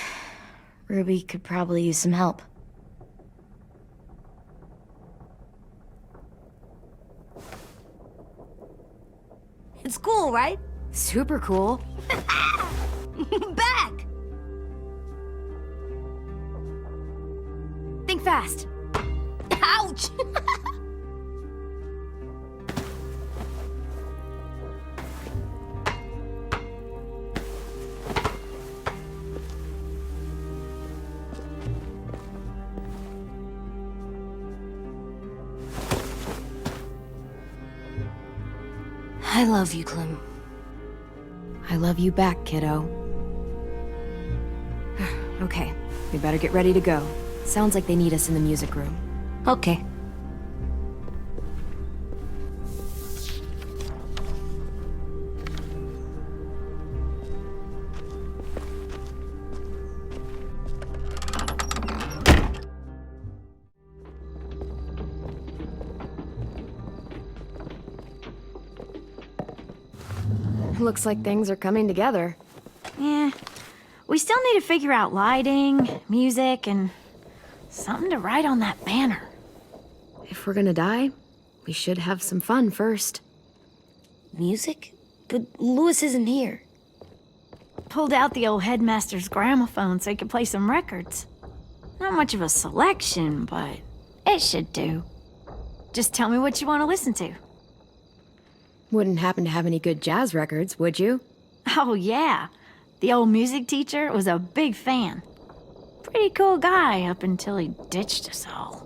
Ruby could probably use some help. It's cool, right? Super cool. Back! Think fast. Ouch! I love you, Clem. I love you back, kiddo. Okay, we better get ready to go. Sounds like they need us in the music room. Okay. Looks like things are coming together. Yeah. We still need to figure out lighting, music, and something to write on that banner. If we're gonna die, we should have some fun first. Music? But Louis isn't here. Pulled out the old headmaster's gramophone so he could play some records. Not much of a selection, but it should do. Just tell me what you want to listen to. Wouldn't happen to have any good jazz records, would you? Oh, yeah. The old music teacher was a big fan. Pretty cool guy up until he ditched us all.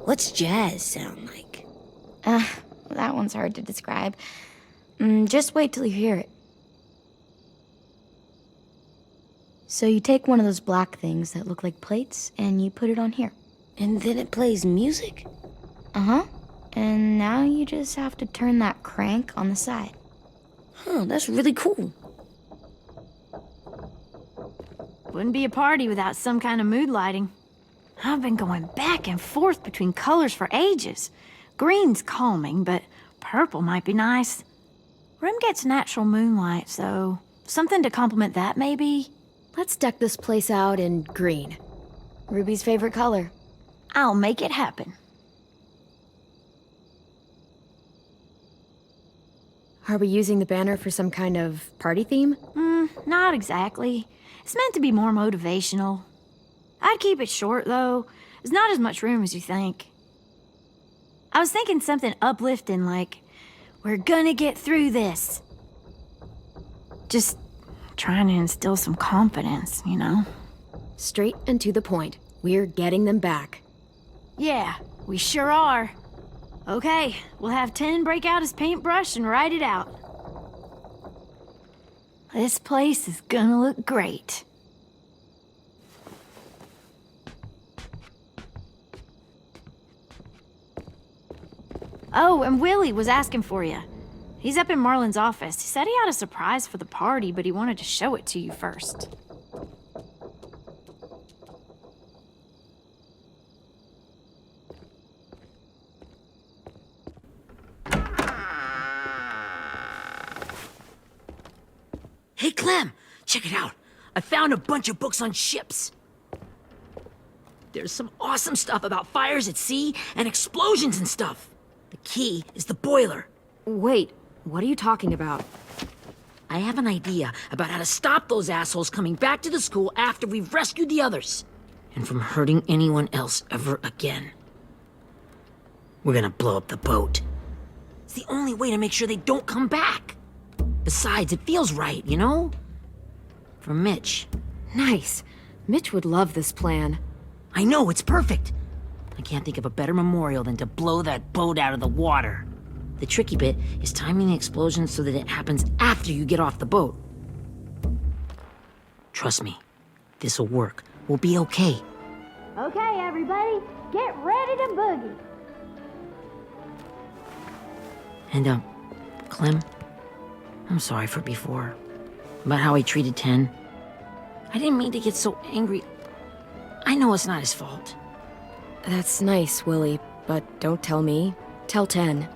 What's jazz sound like? That one's hard to describe. Just wait till you hear it. So you take one of those black things that look like plates, and you put it on here. And then it plays music? Uh-huh. And now you just have to turn that crank on the side. Huh, that's really cool. Wouldn't be a party without some kind of mood lighting. I've been going back and forth between colors for ages. Green's calming, but purple might be nice. Room gets natural moonlight, so something to complement that, maybe? Let's deck this place out in green. Ruby's favorite color. I'll make it happen. Are we using the banner for some kind of party theme? Not exactly. It's meant to be more motivational. I'd keep it short, though. There's not as much room as you think. I was thinking something uplifting like, we're gonna get through this. Just trying to instill some confidence, you know? Straight and to the point. We're getting them back. Yeah, we sure are. Okay, we'll have 10 break out his paintbrush and write it out. This place is gonna look great. Oh, and Willie was asking for you. He's up in Marlon's office. He said he had a surprise for the party, but he wanted to show it to you first. Hey, Clem, check it out. I found a bunch of books on ships. There's some awesome stuff about fires at sea and explosions and stuff. The key is the boiler. Wait, what are you talking about? I have an idea about how to stop those assholes coming back to the school after we've rescued the others. And from hurting anyone else ever again. We're gonna blow up the boat. It's the only way to make sure they don't come back. Besides, it feels right, you know? For Mitch. Nice. Mitch would love this plan. I know, it's perfect. I can't think of a better memorial than to blow that boat out of the water. The tricky bit is timing the explosion so that it happens after you get off the boat. Trust me, this'll work. We'll be okay. Okay, everybody, get ready to boogie. And, Clem, I'm sorry for before. About how he treated Ten. I didn't mean to get so angry. I know it's not his fault. That's nice, Willie, but don't tell me. Tell 10.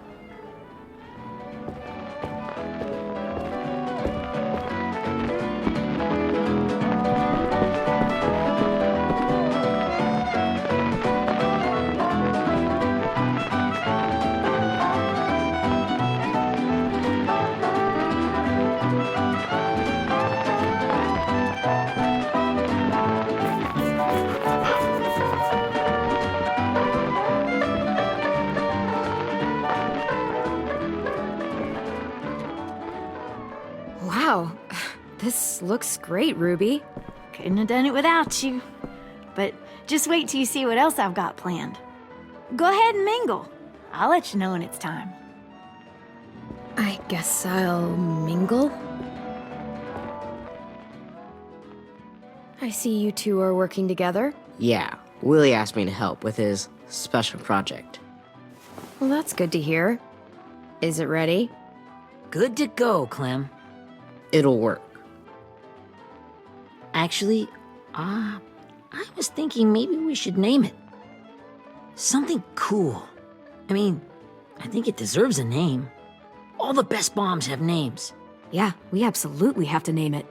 Wow, this looks great, Ruby. Couldn't have done it without you. But just wait till you see what else I've got planned. Go ahead and mingle. I'll let you know when it's time. I guess I'll mingle? I see you two are working together. Yeah, Willie asked me to help with his special project. Well, that's good to hear. Is it ready? Good to go, Clem. It'll work. Actually, I was thinking maybe we should name it. Something cool. I mean, I think it deserves a name. All the best bombs have names. Yeah, we absolutely have to name it.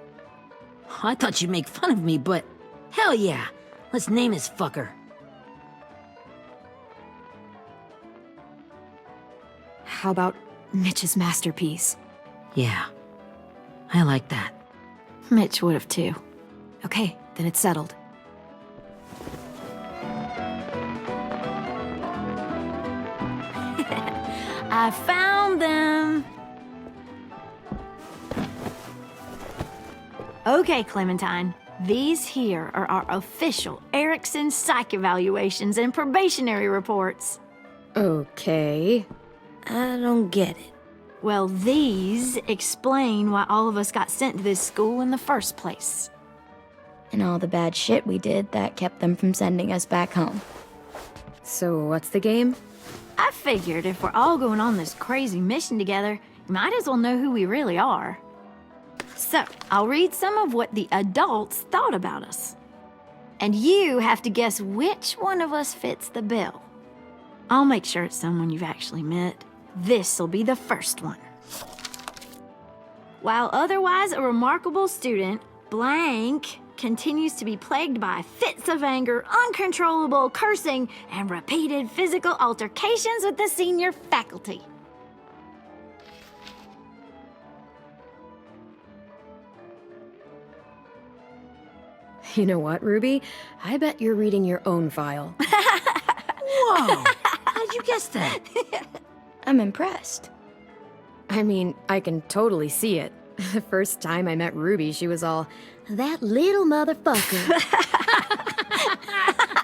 I thought you'd make fun of me, but hell yeah. Let's name this fucker. How about Mitch's masterpiece? Yeah, I like that. Mitch would have too. Okay, then it's settled. I found them! Okay, Clementine. These here are our official Erickson psych evaluations and probationary reports. Okay. I don't get it. Well, these explain why all of us got sent to this school in the first place. And all the bad shit we did that kept them from sending us back home. So what's the game? I figured if we're all going on this crazy mission together, Might as well know who we really are. So, I'll read some of what the adults thought about us. And you have to guess which one of us fits the bill. I'll make sure it's someone you've actually met. This'll be the first one. While otherwise a remarkable student, blank continues to be plagued by fits of anger, uncontrollable cursing, and repeated physical altercations with the senior faculty. You know what, Ruby? I bet you're reading your own file. Whoa! How'd you guess that? I'm impressed. I mean, I can totally see it. The first time I met Ruby, she was all, "That little motherfucker."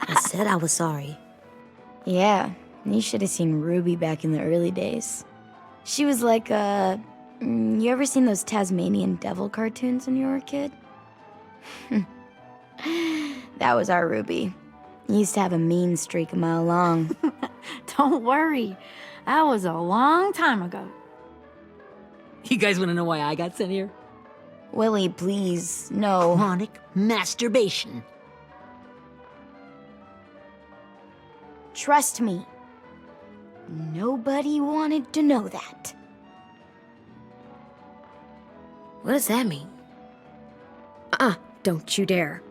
I said I was sorry. Yeah, you should have seen Ruby back in the early days. She was like you ever seen those Tasmanian devil cartoons when you were a kid? That was our Ruby. He used to have a mean streak a mile long. Don't worry, that was a long time ago. You guys want to know why I got sent here? Willie, please, no. Chronic masturbation. Trust me. Nobody wanted to know that. What does that mean? Don't you dare.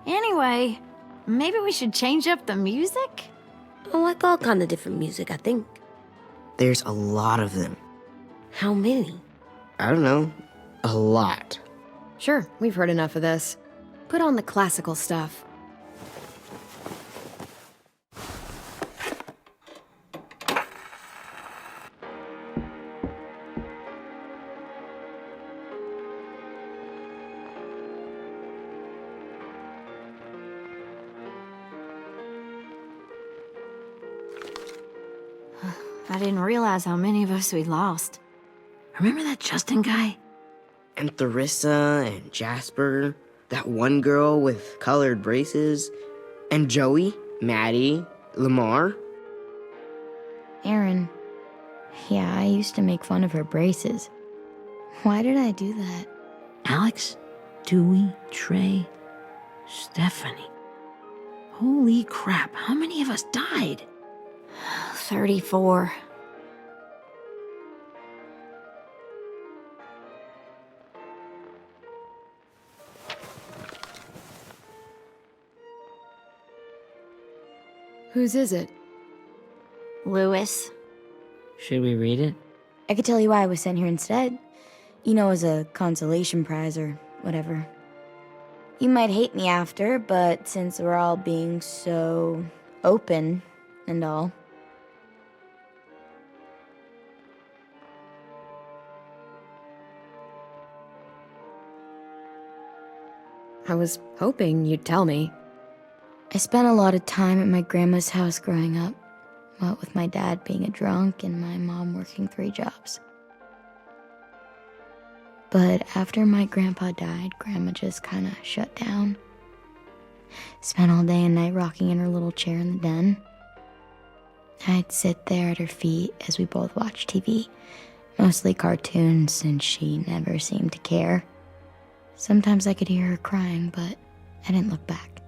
Anyway, maybe we should change up the music? I like all kind of different music, I think. There's a lot of them. How many? I don't know. A lot. Sure, we've heard enough of this. Put on the classical stuff. I didn't realize how many of us we'd lost. Remember that Justin guy? And Theresa and Jasper, that one girl with colored braces, and Joey, Maddie, Lamar. Aaron. Yeah, I used to make fun of her braces. Why did I do that? Alex, Dewey, Trey, Stephanie. Holy crap, how many of us died? 34. Whose is it? Lewis. Should we read it? I could tell you why I was sent here instead. You know, as a consolation prize or whatever. You might hate me after, but since we're all being so open and all. I was hoping you'd tell me. I spent a lot of time at my grandma's house growing up, what with my dad being a drunk and my mom working 3 jobs. But after my grandpa died, Grandma just kind of shut down. Spent all day and night rocking in her little chair in the den. I'd sit there at her feet as we both watched TV, mostly cartoons since she never seemed to care. Sometimes I could hear her crying, but I didn't look back.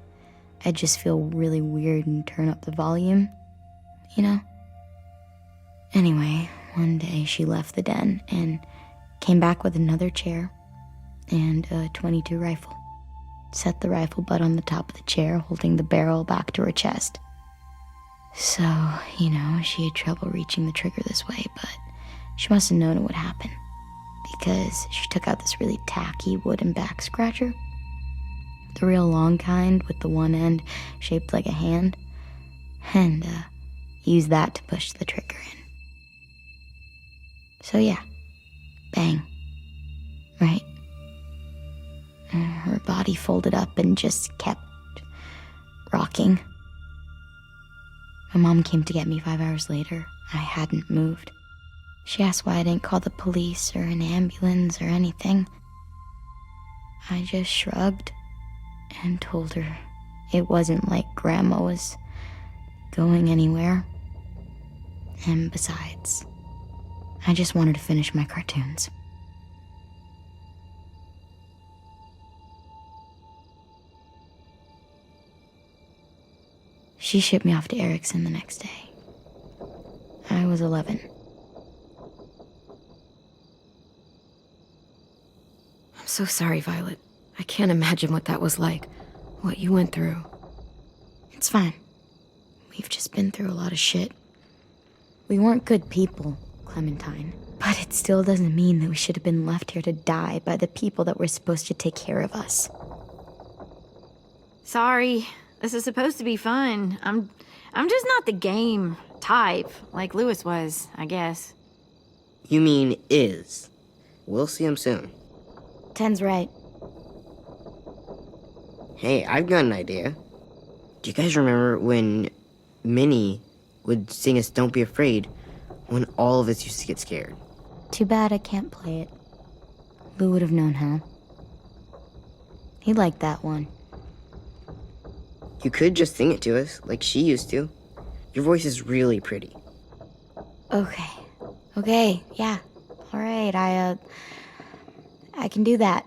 I'd just feel really weird and turn up the volume, you know? Anyway, one day she left the den and came back with another chair and a .22 rifle. Set the rifle butt on the top of the chair, holding the barrel back to her chest. So, you know, she had trouble reaching the trigger this way, but she must have known it would happen, because she took out this really tacky wooden back scratcher. The real long kind with the one end shaped like a hand, and used that to push the trigger in. So yeah, bang, right? And her body folded up and just kept rocking. My mom came to get me 5 hours later. I hadn't moved. She asked why I didn't call the police or an ambulance or anything. I just shrugged and told her It wasn't like Grandma was going anywhere. And besides, I just wanted to finish my cartoons. She shipped me off to Erickson the next day. I was 11. I'm so sorry, Violet. I can't imagine what that was like, what you went through. It's fine. We've just been through a lot of shit. We weren't good people, Clementine. But it still doesn't mean that we should have been left here to die by the people that were supposed to take care of us. Sorry. This is supposed to be fun. I'm just not the game type, like Lewis was, I guess. You mean is. We'll see him soon. Ten's right. Hey, I've got an idea. Do you guys remember when Minnie would sing us Don't Be Afraid when all of us used to get scared? Too bad I can't play it. Lou would have known how. He liked that one. You could just sing it to us, like she used to. Your voice is really pretty. Okay, yeah. All right, I can do that.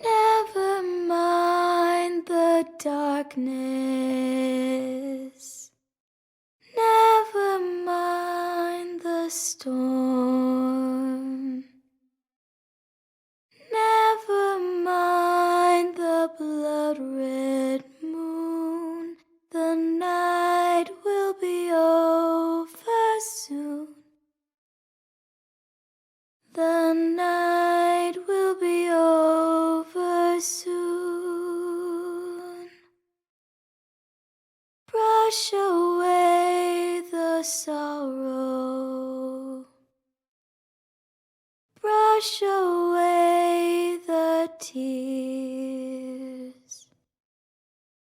Never mind the darkness. Never mind the storm. Never mind the blood-red moon. The night will be over soon. The night will be over soon. Brush away the sorrow. Brush away the tears.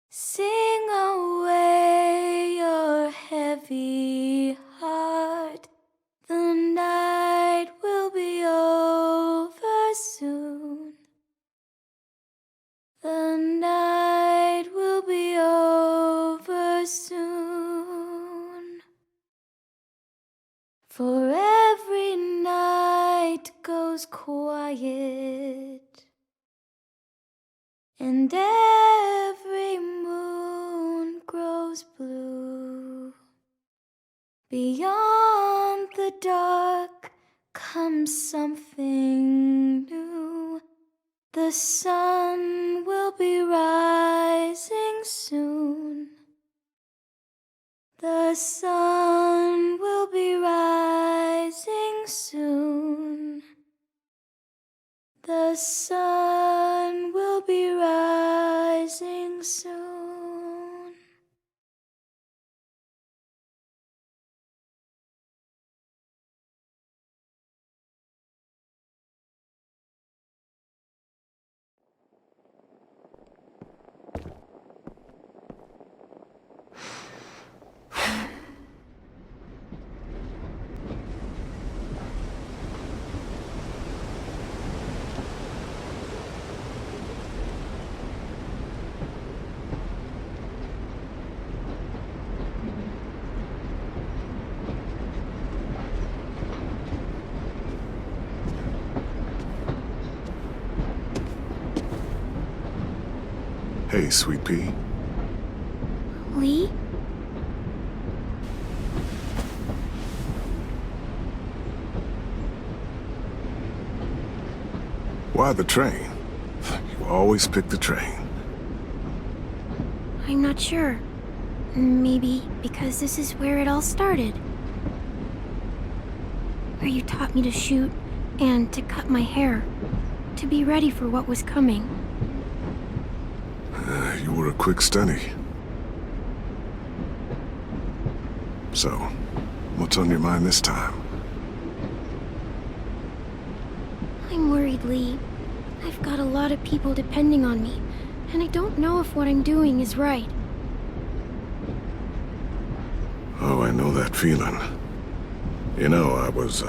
Sing away your heavy heart. The night will be over soon. The night will be over soon. For every night goes quiet, and every moon grows blue. Beyond the dark comes something new. The sun will be rising soon. The sun will be rising soon. The sun will be rising soon. Hey, Sweet Pea. Lee? Why the train? You always pick the train. I'm not sure. Maybe because this is where it all started. Where you taught me to shoot and to cut my hair. To be ready for what was coming. You were a quick study. So, what's on your mind this time? I'm worried, Lee. I've got a lot of people depending on me, and I don't know if what I'm doing is right. Oh, I know that feeling. You know, I was,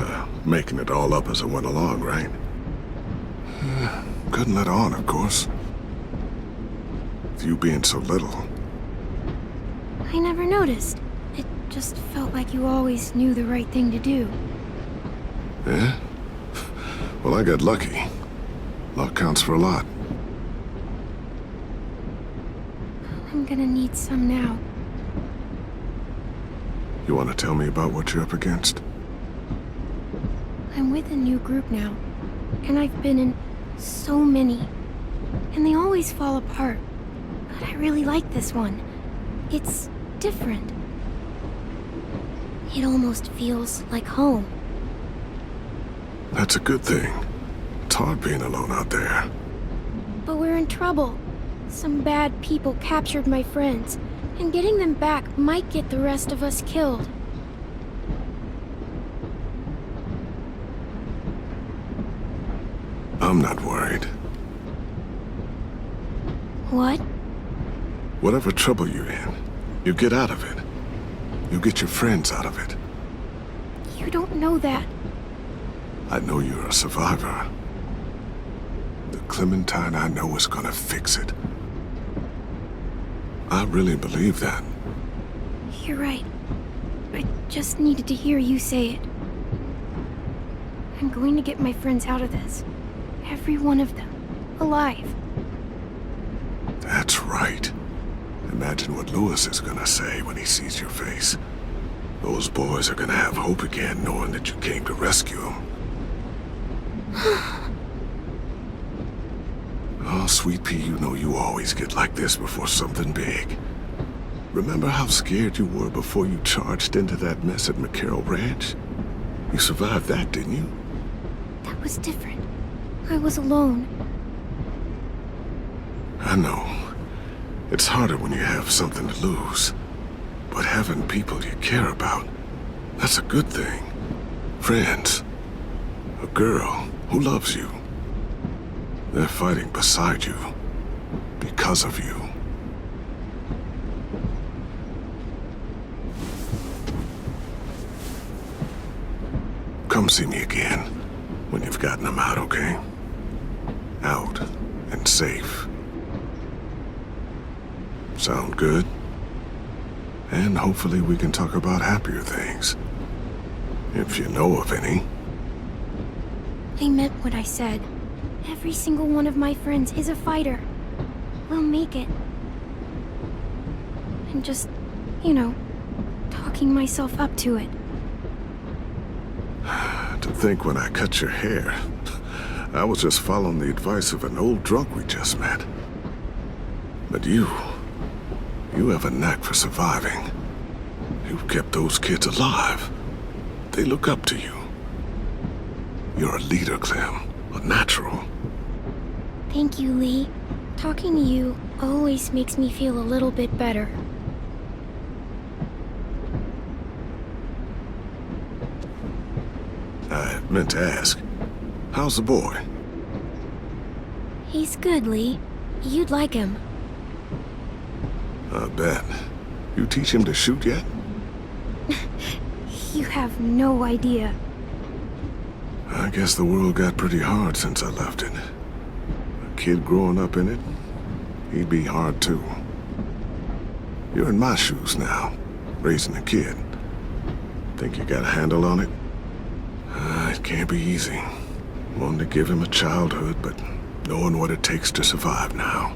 making it all up as I went along, right? Couldn't let on, of course. With you being so little. I never noticed. It just felt like you always knew the right thing to do. Yeah? Well, I got lucky. Luck counts for a lot. I'm gonna need some now. You want to tell me about what you're up against? I'm with a new group now, and I've been in so many, and they always fall apart. But I really like this one. It's different. It almost feels like home. That's a good thing. It's hard being alone out there. But we're in trouble. Some bad people captured my friends, and getting them back might get the rest of us killed. I'm not worried. What? Whatever trouble you're in, you get out of it. You get your friends out of it. You don't know that. I know you're a survivor. The Clementine I know is gonna fix it. I really believe that. You're right. I just needed to hear you say it. I'm going to get my friends out of this. Every one of them. Alive. That's right. Imagine what Lewis is gonna say when he sees your face. Those boys are gonna have hope again, knowing that you came to rescue them. Oh, Sweet Pea, you know you always get like this before something big. Remember how scared you were before you charged into that mess at McCarroll Ranch? You survived that, didn't you? That was different. I was alone. I know. It's harder when you have something to lose. But having people you care about, that's a good thing. Friends. A girl who loves you. They're fighting beside you. Because of you. Come see me again when you've gotten them out, okay? Out and safe. Sound good? And hopefully we can talk about happier things. If you know of any. I meant what I said. Every single one of my friends is a fighter. We'll make it. I'm just, you know, talking myself up to it. To think when I cut your hair, I was just following the advice of an old drunk we just met. But you have a knack for surviving. You kept those kids alive. They look up to you. You're a leader, Clem. A natural. Thank you, Lee. Talking to you always makes me feel a little bit better. I meant to ask, how's the boy? He's good, Lee. You'd like him. I bet. You teach him to shoot yet? You have no idea. I guess the world got pretty hard since I left it. A kid growing up in it, he'd be hard too. You're in my shoes now, raising a kid. Think you got a handle on it? It can't be easy. Wanting to give him a childhood, but knowing what it takes to survive now.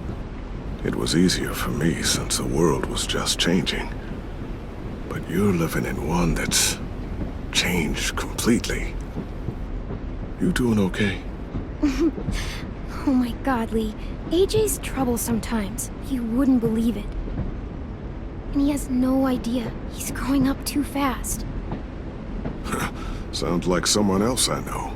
It was easier for me since the world was just changing. But you're living in one that's changed completely. You doing okay? Oh my god, Lee. AJ's trouble sometimes. You wouldn't believe it. And he has no idea. He's growing up too fast. Sounds like someone else I know.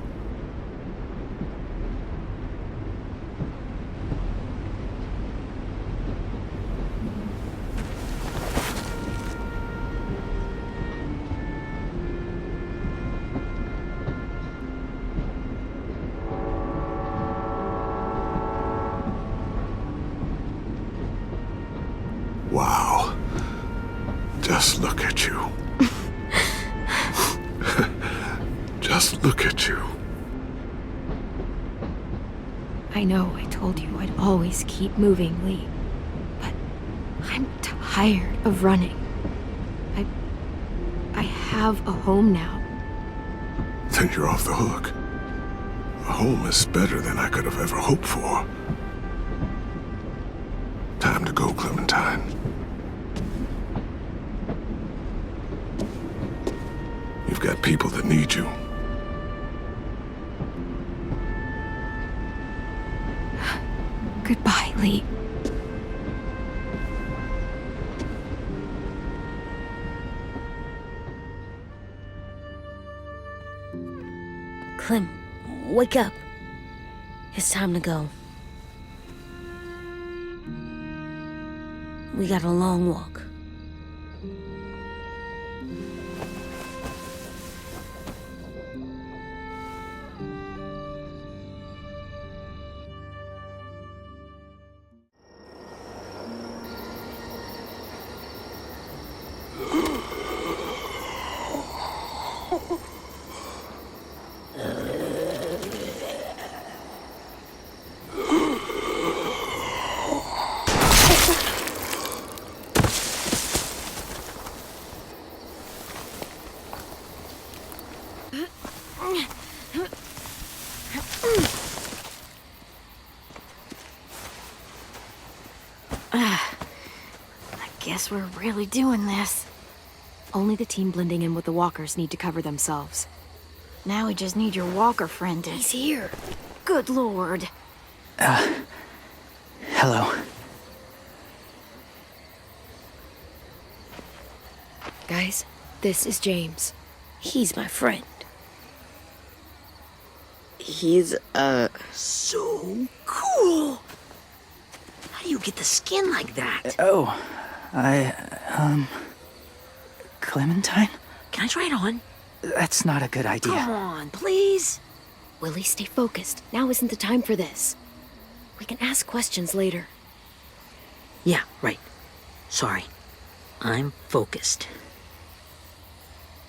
Just look at you. I know I told you I'd always keep moving, Lee. But I'm tired of running. I have a home now. Then you're off the hook. A home is better than I could have ever hoped for. Time to go, Clementine. You've got people that need you. Goodbye, Lee. Clem, wake up. It's time to go. We got a long walk. Guess we're really doing this. Only the team blending in with the walkers need to cover themselves. Now we just need your walker friend to... He's here. Good lord. Hello. Guys, this is James. He's my friend. He's, So cool! How do you get the skin like that? Clementine? Can I try it on? That's not a good idea. Come on, please. Willie, stay focused. Now isn't the time for this. We can ask questions later. Yeah, right. Sorry. I'm focused.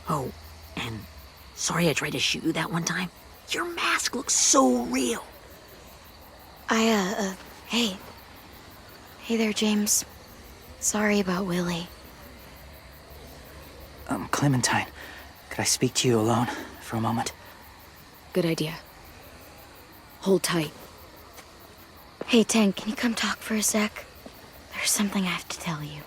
Oh, and sorry I tried to shoot you that one time. Your mask looks so real. Hey. Hey there, James. Sorry about Willie. Clementine, could I speak to you alone for a moment? Good idea. Hold tight. Hey, Tank, can you come talk for a sec? There's something I have to tell you.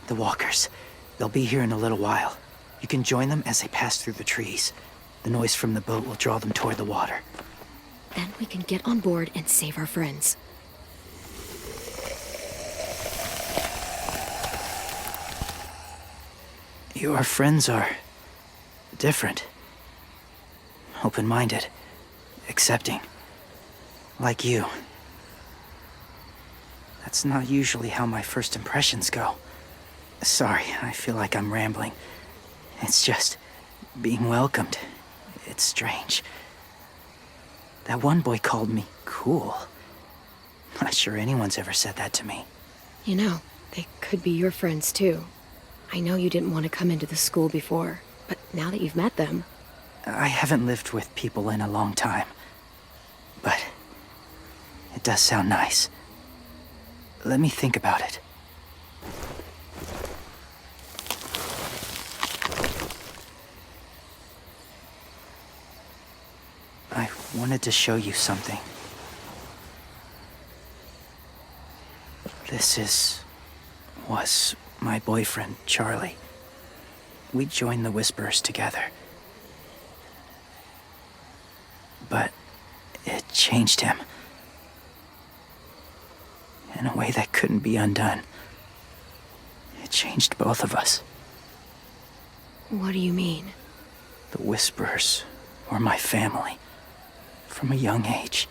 The walkers. They'll be here in a little while. You can join them as they pass through the trees. The noise from the boat will draw them toward the water. Then we can get on board and save our friends. Your friends are different. Open-minded. Accepting. Like you. That's not usually how my first impressions go. Sorry, I feel like I'm rambling. It's just being welcomed. It's strange. That one boy called me cool. Not sure anyone's ever said that to me. You know, they could be your friends too. I know you didn't want to come into the school before, but now that you've met them... I haven't lived with people in a long time. But it does sound nice. Let me think about it. I wanted to show you something. This was my boyfriend, Charlie. We joined the Whisperers together. But it changed him. In a way that couldn't be undone. It changed both of us. What do you mean? The Whisperers were my family. From a young age.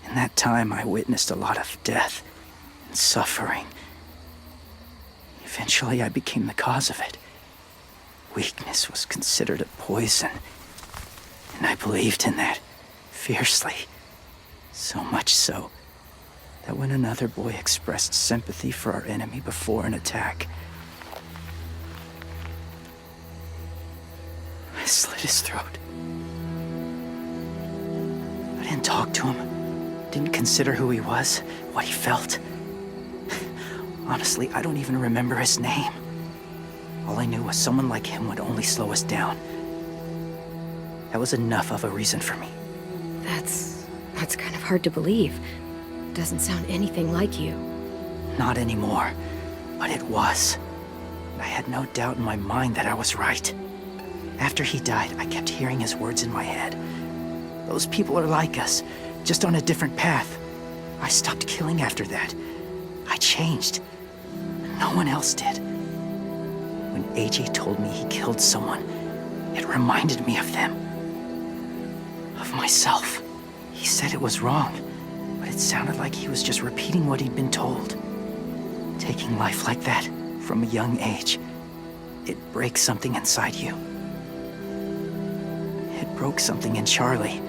In that time, I witnessed a lot of death and suffering. Eventually, I became the cause of it. Weakness was considered a poison. And I believed in that fiercely. So much so that when another boy expressed sympathy for our enemy before an attack, slit his throat. I didn't talk to him. Didn't consider who he was, what he felt. Honestly, I don't even remember his name. All I knew was someone like him would only slow us down. That was enough of a reason for me. That's kind of hard to believe. Doesn't sound anything like you. Not anymore, but it was. I had no doubt in my mind that I was right. After he died, I kept hearing his words in my head. Those people are like us, just on a different path. I stopped killing after that. I changed. No one else did. When AJ told me he killed someone, it reminded me of them. Of myself. He said it was wrong, but it sounded like he was just repeating what he'd been told. Taking life like that, from a young age, it breaks something inside you. It broke something in Charlie.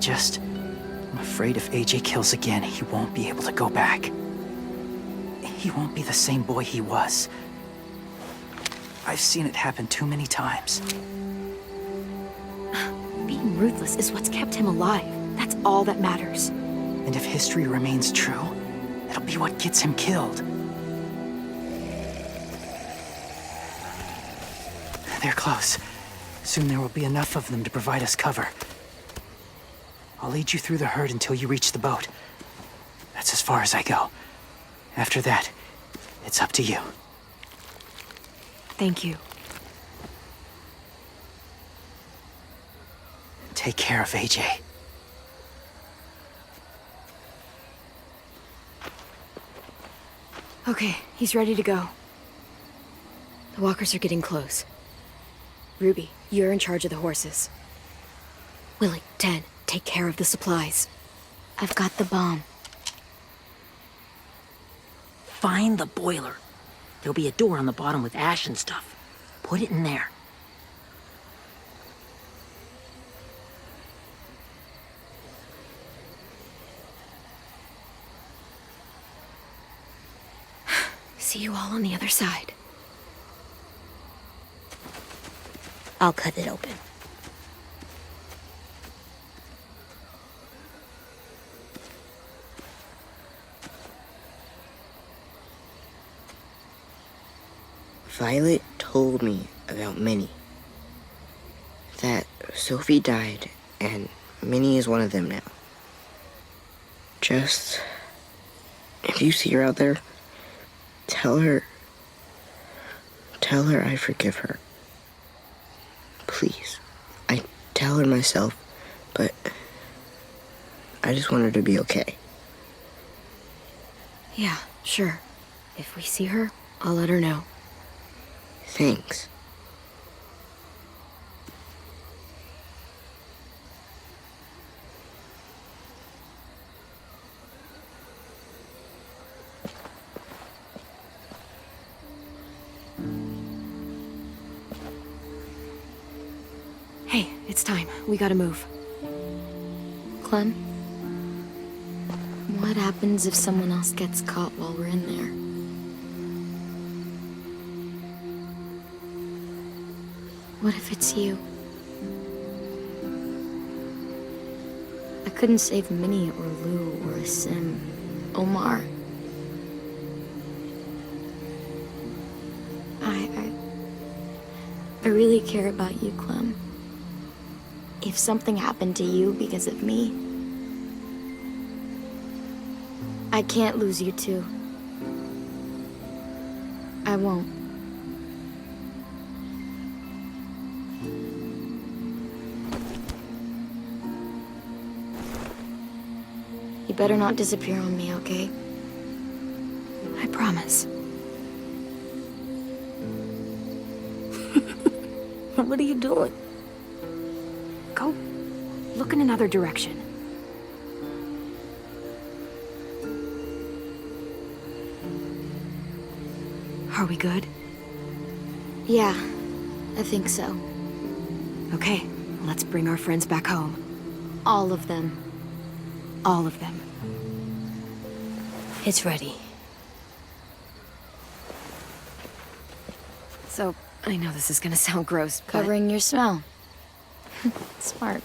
I'm afraid if AJ kills again, he won't be able to go back. He won't be the same boy he was. I've seen it happen too many times. Being ruthless is what's kept him alive. That's all that matters. And if history remains true, it'll be what gets him killed. They're close. Soon there will be enough of them to provide us cover. I'll lead you through the herd until you reach the boat. That's as far as I go. After that, it's up to you. Thank you. Take care of AJ. Okay, he's ready to go. The walkers are getting close. Ruby, you're in charge of the horses. Willie, 10, take care of the supplies. I've got the bomb. Find the boiler. There'll be a door on the bottom with ash and stuff. Put it in there. See you all on the other side. I'll cut it open. Violet told me about Minnie. That Sophie died, and Minnie is one of them now. Just, if you see her out there, tell her I forgive her. Please. I tell her myself, but I just want her to be okay. Yeah, sure. If we see her, I'll let her know. Thanks. Hey, it's time. We gotta move. Clem? What happens if someone else gets caught while we're in there? What if it's you? I couldn't save Minnie or Lou or Sim, Omar. I really care about you, Clem. If something happened to you because of me, I can't lose you too. I won't. You better not disappear on me, okay? I promise. What are you doing? Go look in another direction. Are we good? Yeah, I think so. Okay, let's bring our friends back home. All of them. All of them. It's ready. So, I know this is gonna sound gross, but... Covering your smell. Smart.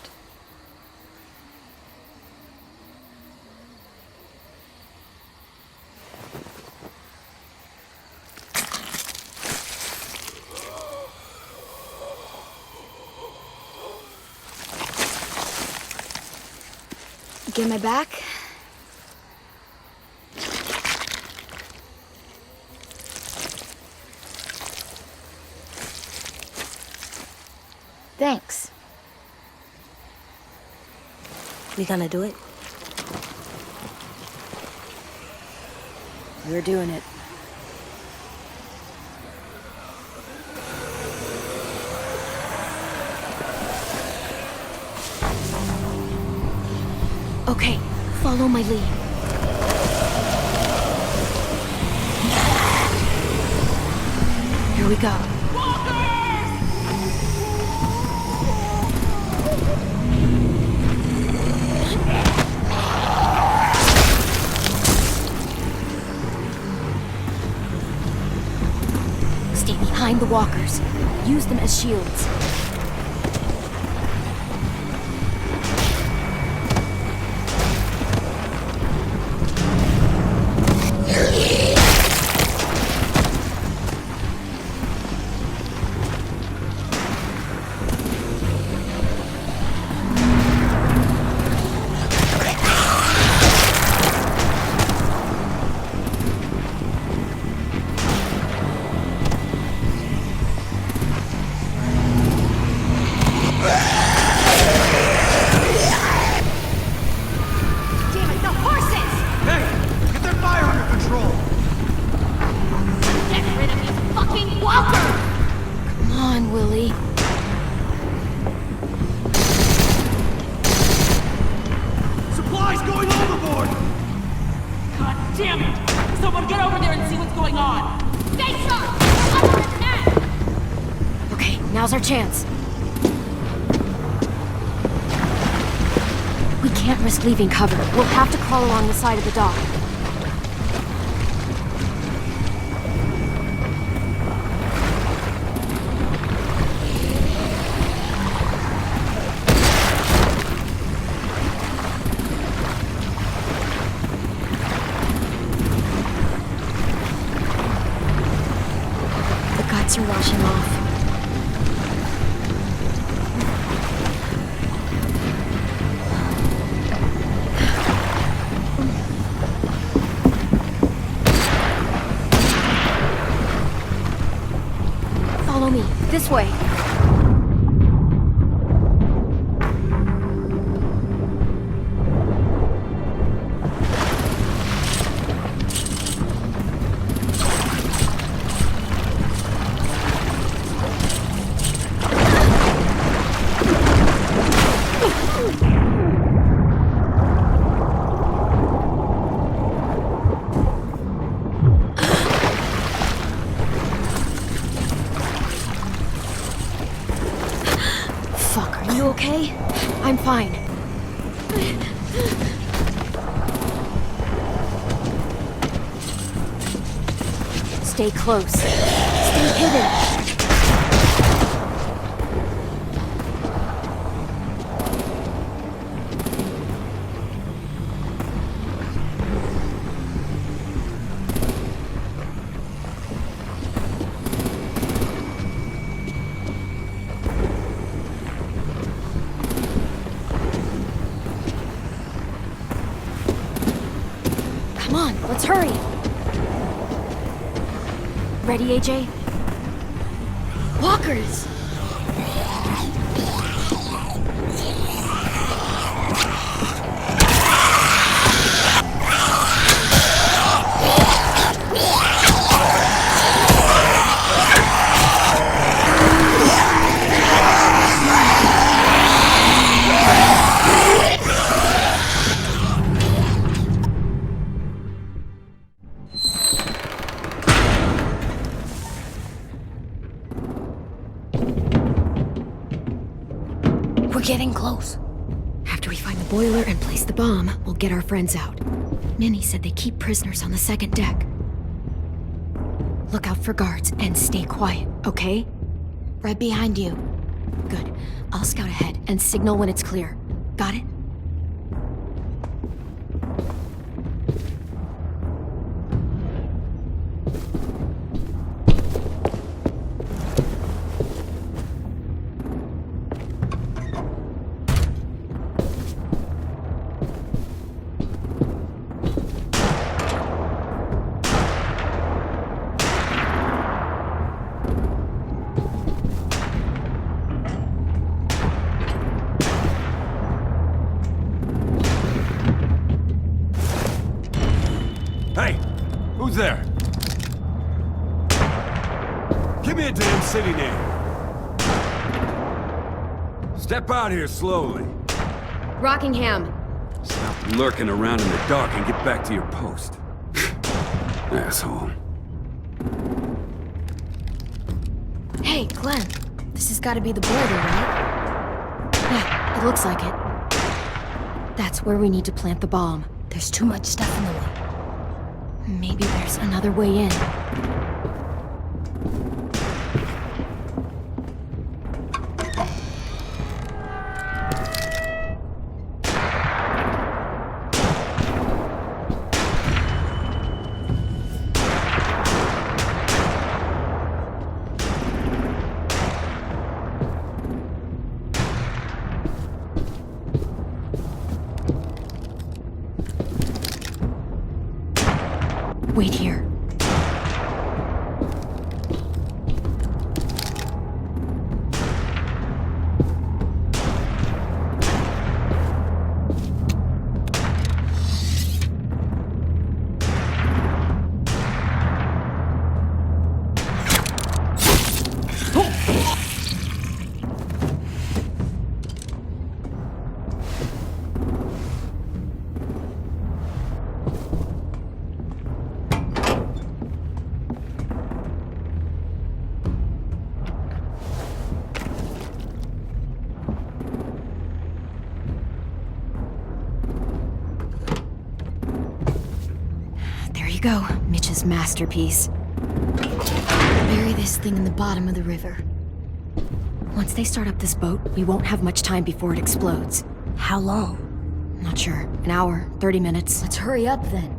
Get my back? Thanks. We gonna do it? We're doing it. Okay, follow my lead. Here we go. Stay behind the walkers. Use them as shields. Now's our chance. We can't risk leaving cover. We'll have to crawl along the side of the dock. The guts are washing off. This way. You okay? I'm fine. Stay close. Stay hidden. Come on, let's hurry. Ready, AJ? Walkers! We're getting close. After we find the boiler and place the bomb, we'll get our friends out. Minnie said they keep prisoners on the second deck. Look out for guards and stay quiet, okay? Right behind you. Good. I'll scout ahead and signal when it's clear. Got it? Hey, who's there? Give me a damn city name. Step out here slowly. Rockingham. Stop lurking around in the dark and get back to your post. Asshole. Hey, Clem. This has got to be the border, right? Yeah, it looks like it. That's where we need to plant the bomb. There's too much stuff in the way. Maybe there's another way in. Wait here. There you go, Mitch's masterpiece. Bury this thing in the bottom of the river. Once they start up this boat, we won't have much time before it explodes. How long? Not sure. An hour, 30 minutes. Let's hurry up then.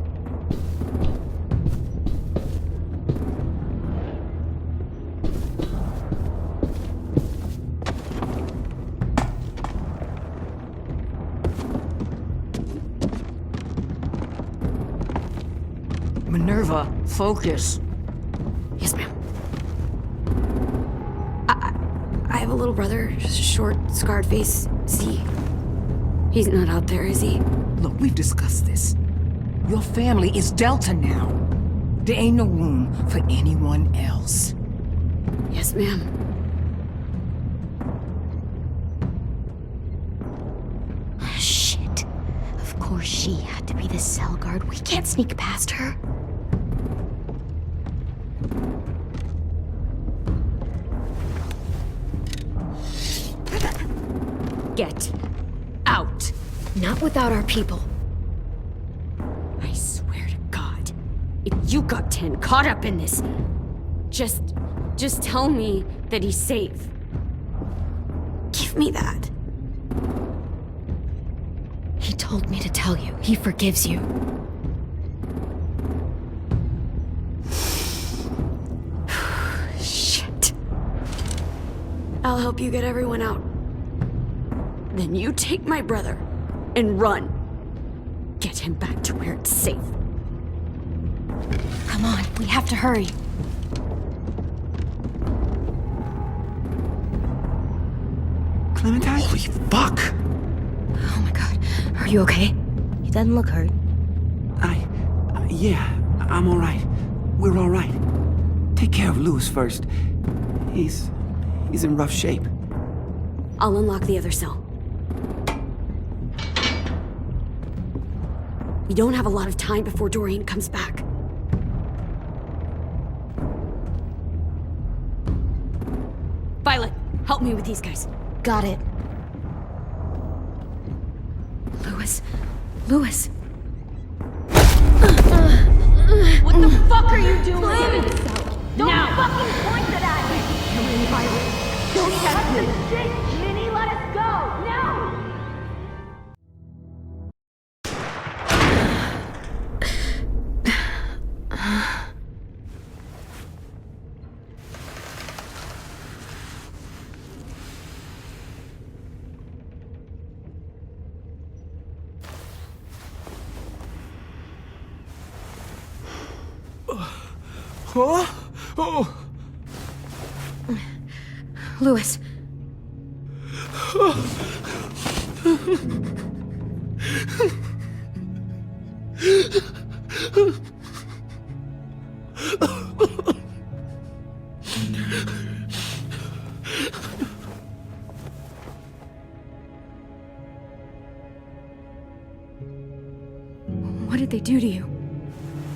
Minerva, focus. Yes, ma'am. I have a little brother, short, scarred face. He's not out there, is he? Look, we've discussed this. Your family is Delta now. There ain't no room for anyone else. Yes, ma'am. Shit. Of course she had to be the cell guard. We can't sneak past her. Get out. Not without our people. I swear to God, if you got 10 caught up in this, just tell me that he's safe. Give me that. He told me to tell you. He forgives you. Shit. I'll help you get everyone out. Then you take my brother and run. Get him back to where it's safe. Come on, we have to hurry. Clementine? Holy fuck! Oh my god. Are you okay? He doesn't look hurt. Yeah, I'm alright. We're alright. Take care of Louis first. He's in rough shape. I'll unlock the other cell. We don't have a lot of time before Dorian comes back. Violet, help me with these guys. Got it. Louis. What the fuck are you doing? Huh? Oh. Louis. What did they do to you?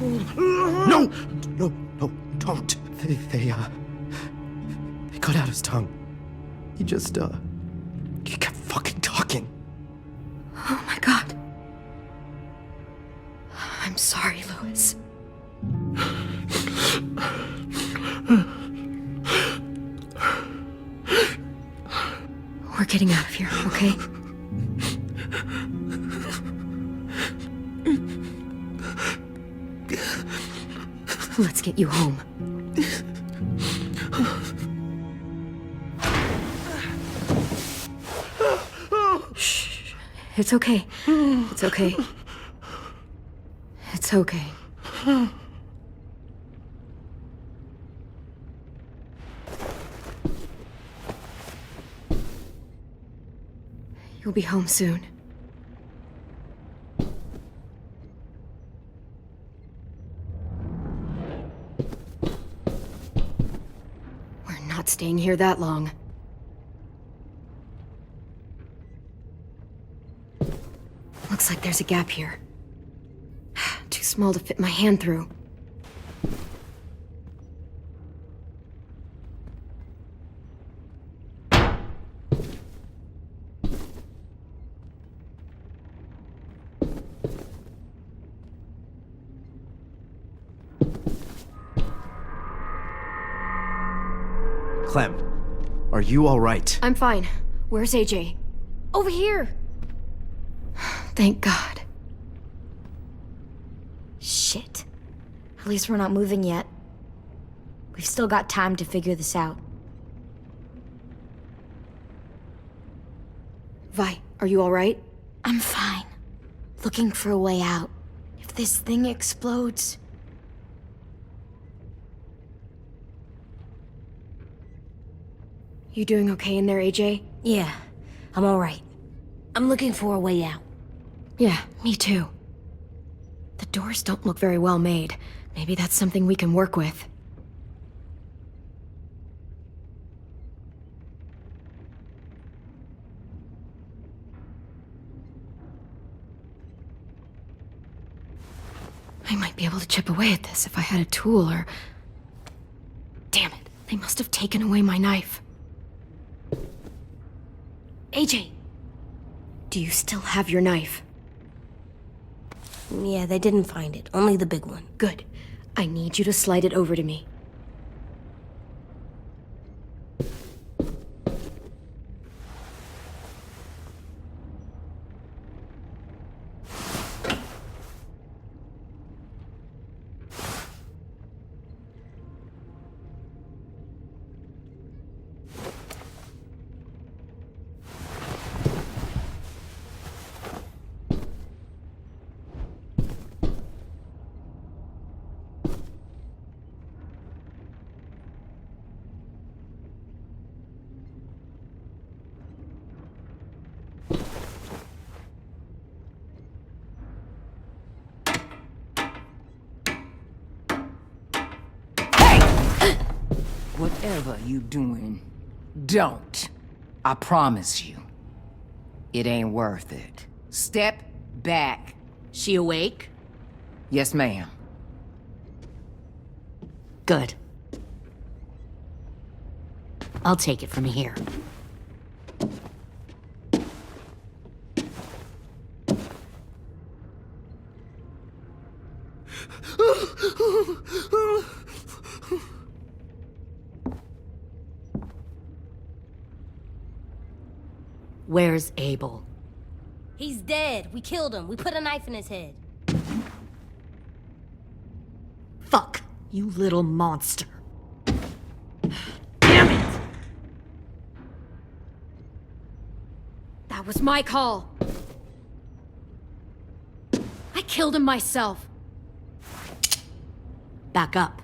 No! No, no, don't. They cut out his tongue. He just, he kept fucking talking. Oh my god. I'm sorry, Louis. We're getting out of here, okay? Let's get you home. Shh. It's okay. It's okay. It's okay. You'll be home soon. We're not staying here that long. Looks like there's a gap here. Too small to fit my hand through. Clem, are you all right? I'm fine. Where's AJ? Over here! Thank God. Shit. At least we're not moving yet. We've still got time to figure this out. Vi, are you alright? I'm fine. Looking for a way out. If this thing explodes... You doing okay in there, AJ? Yeah, I'm alright. I'm looking for a way out. Yeah, me too. The doors don't look very well made. Maybe that's something we can work with. I might be able to chip away at this if I had a tool or... Damn it, they must have taken away my knife. AJ! Do you still have your knife? Yeah, they didn't find it. Only the big one. Good. I need you to slide it over to me. Whatever you doing, don't. I promise you. It ain't worth it. Step back. She awake? Yes, ma'am. Good. I'll take it from here. Where's Abel? He's dead. We killed him. We put a knife in his head. Fuck, you little monster. Damn it! That was my call. I killed him myself. Back up.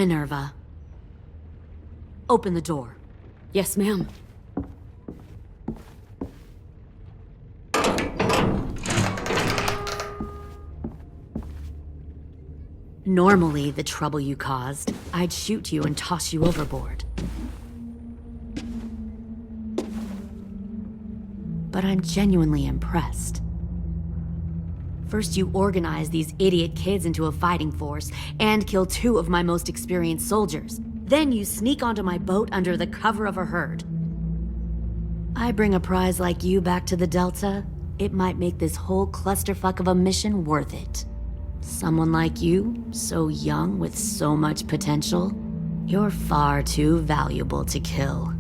Minerva. Open the door. Yes, ma'am. Normally, the trouble you caused, I'd shoot you and toss you overboard. But I'm genuinely impressed. First, you organize these idiot kids into a fighting force and kill 2 of my most experienced soldiers. Then you sneak onto my boat under the cover of a herd. I bring a prize like you back to the Delta, it might make this whole clusterfuck of a mission worth it. Someone like you, so young with so much potential, you're far too valuable to kill.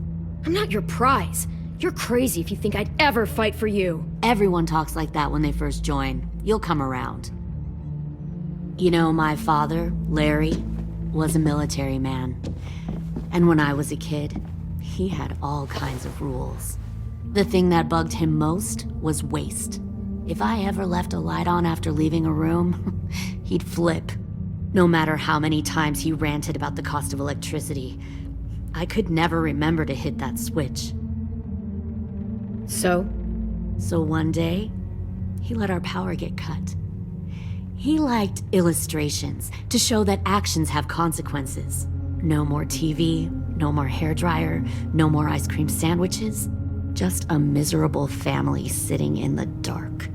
I'm not your prize. You're crazy if you think I'd ever fight for you. Everyone talks like that when they first join. You'll come around. You know, my father, Larry, was a military man. And when I was a kid, he had all kinds of rules. The thing that bugged him most was waste. If I ever left a light on after leaving a room, he'd flip. No matter how many times he ranted about the cost of electricity, I could never remember to hit that switch. So one day, he let our power get cut. He liked illustrations to show that actions have consequences. No more TV, no more hairdryer, no more ice cream sandwiches. Just a miserable family sitting in the dark.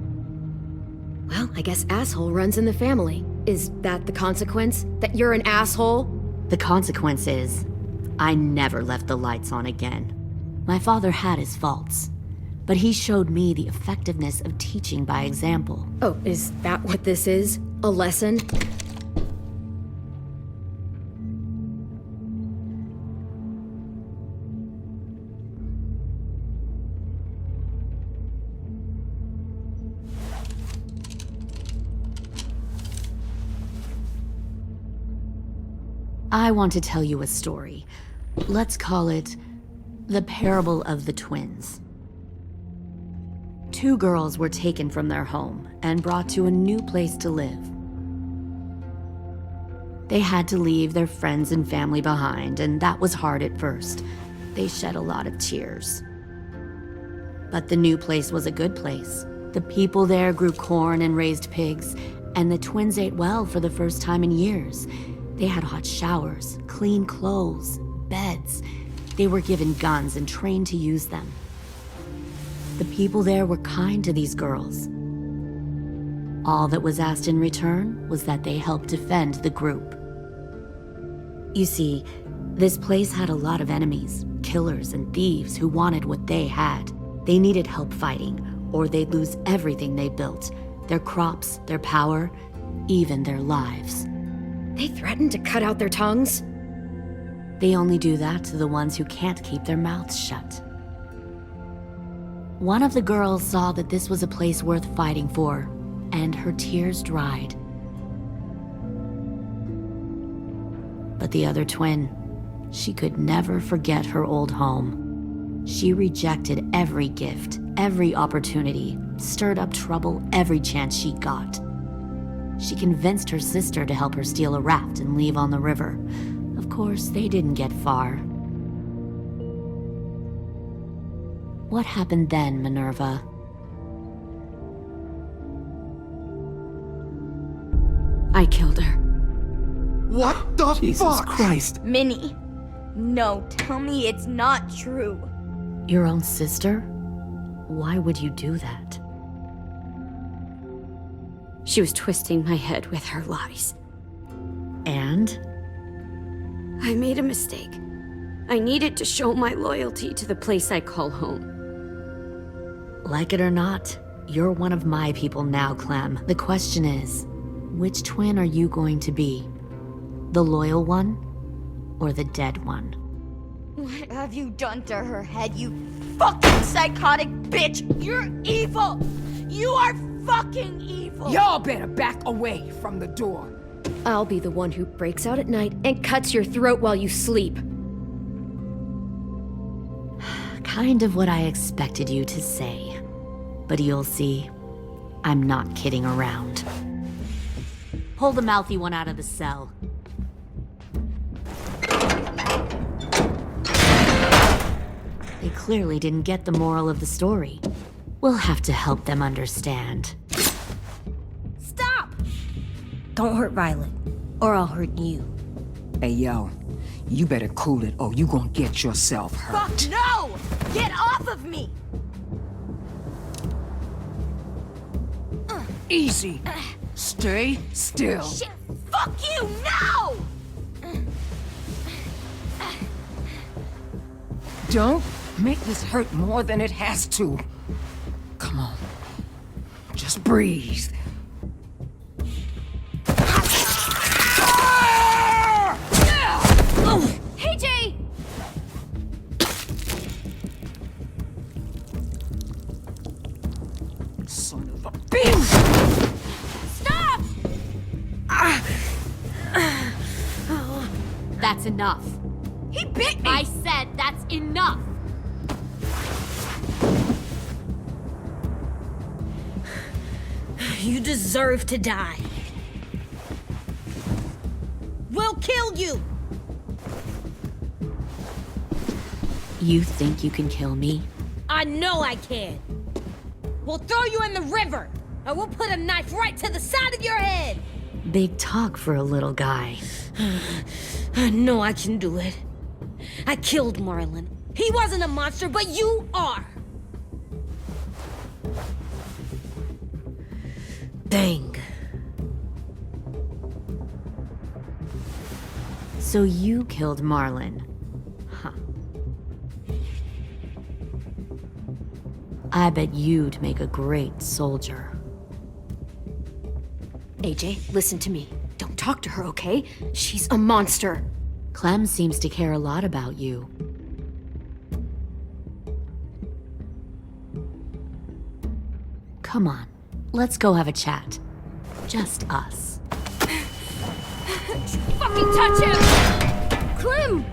Well, I guess asshole runs in the family. Is that the consequence? That you're an asshole? The consequence is, I never left the lights on again. My father had his faults, but he showed me the effectiveness of teaching by example. Oh, is that what this is? A lesson? I want to tell you a story. Let's call it the Parable of the Twins. 2 girls were taken from their home and brought to a new place to live. They had to leave their friends and family behind, and that was hard at first. They shed a lot of tears. But the new place was a good place. The people there grew corn and raised pigs, and the twins ate well for the first time in years. They had hot showers, clean clothes, beds. They were given guns and trained to use them. The people there were kind to these girls. All that was asked in return was that they help defend the group. You see, this place had a lot of enemies, killers and thieves who wanted what they had. They needed help fighting, or they'd lose everything they built, their crops, their power, even their lives. They threatened to cut out their tongues? They only do that to the ones who can't keep their mouths shut. One of the girls saw that this was a place worth fighting for, and her tears dried. But the other twin, she could never forget her old home. She rejected every gift, every opportunity, stirred up trouble every chance she got. She convinced her sister to help her steal a raft and leave on the river. Of course, they didn't get far. What happened then, Minerva? I killed her. What the Jesus fuck? Christ. Minnie, no, tell me it's not true. Your own sister? Why would you do that? She was twisting my head with her lies. And? I made a mistake. I needed to show my loyalty to the place I call home. Like it or not, you're one of my people now, Clem. The question is, which twin are you going to be? The loyal one, or the dead one? What have you done to her head, you fucking psychotic bitch? You're evil! You are fucking evil! Y'all better back away from the door. I'll be the one who breaks out at night and cuts your throat while you sleep. Kind of what I expected you to say. But you'll see, I'm not kidding around. Pull the mouthy one out of the cell. They clearly didn't get the moral of the story. We'll have to help them understand. Stop! Don't hurt Violet, or I'll hurt you. Hey, yo. You better cool it, or you gonna get yourself hurt. Fuck no! Get off of me! Easy. Stay still. Shit! Fuck you! No! Don't make this hurt more than it has to. Come on. Just breathe. Hey, Jay! Son of a bitch! Stop! That's enough. He bit me! I said that's enough! You deserve to die. We'll kill you! You think you can kill me? I know I can. We'll throw you in the river, and we'll put a knife right to the side of your head. Big talk for a little guy. I know I can do it. I killed Marlon. He wasn't a monster, but you are. Dang. So you killed Marlon. Huh. I bet you'd make a great soldier. AJ, listen to me. Don't talk to her, okay? She's a monster. Clem seems to care a lot about you. Come on, let's go have a chat. Just us. Fucking touch him! Clem!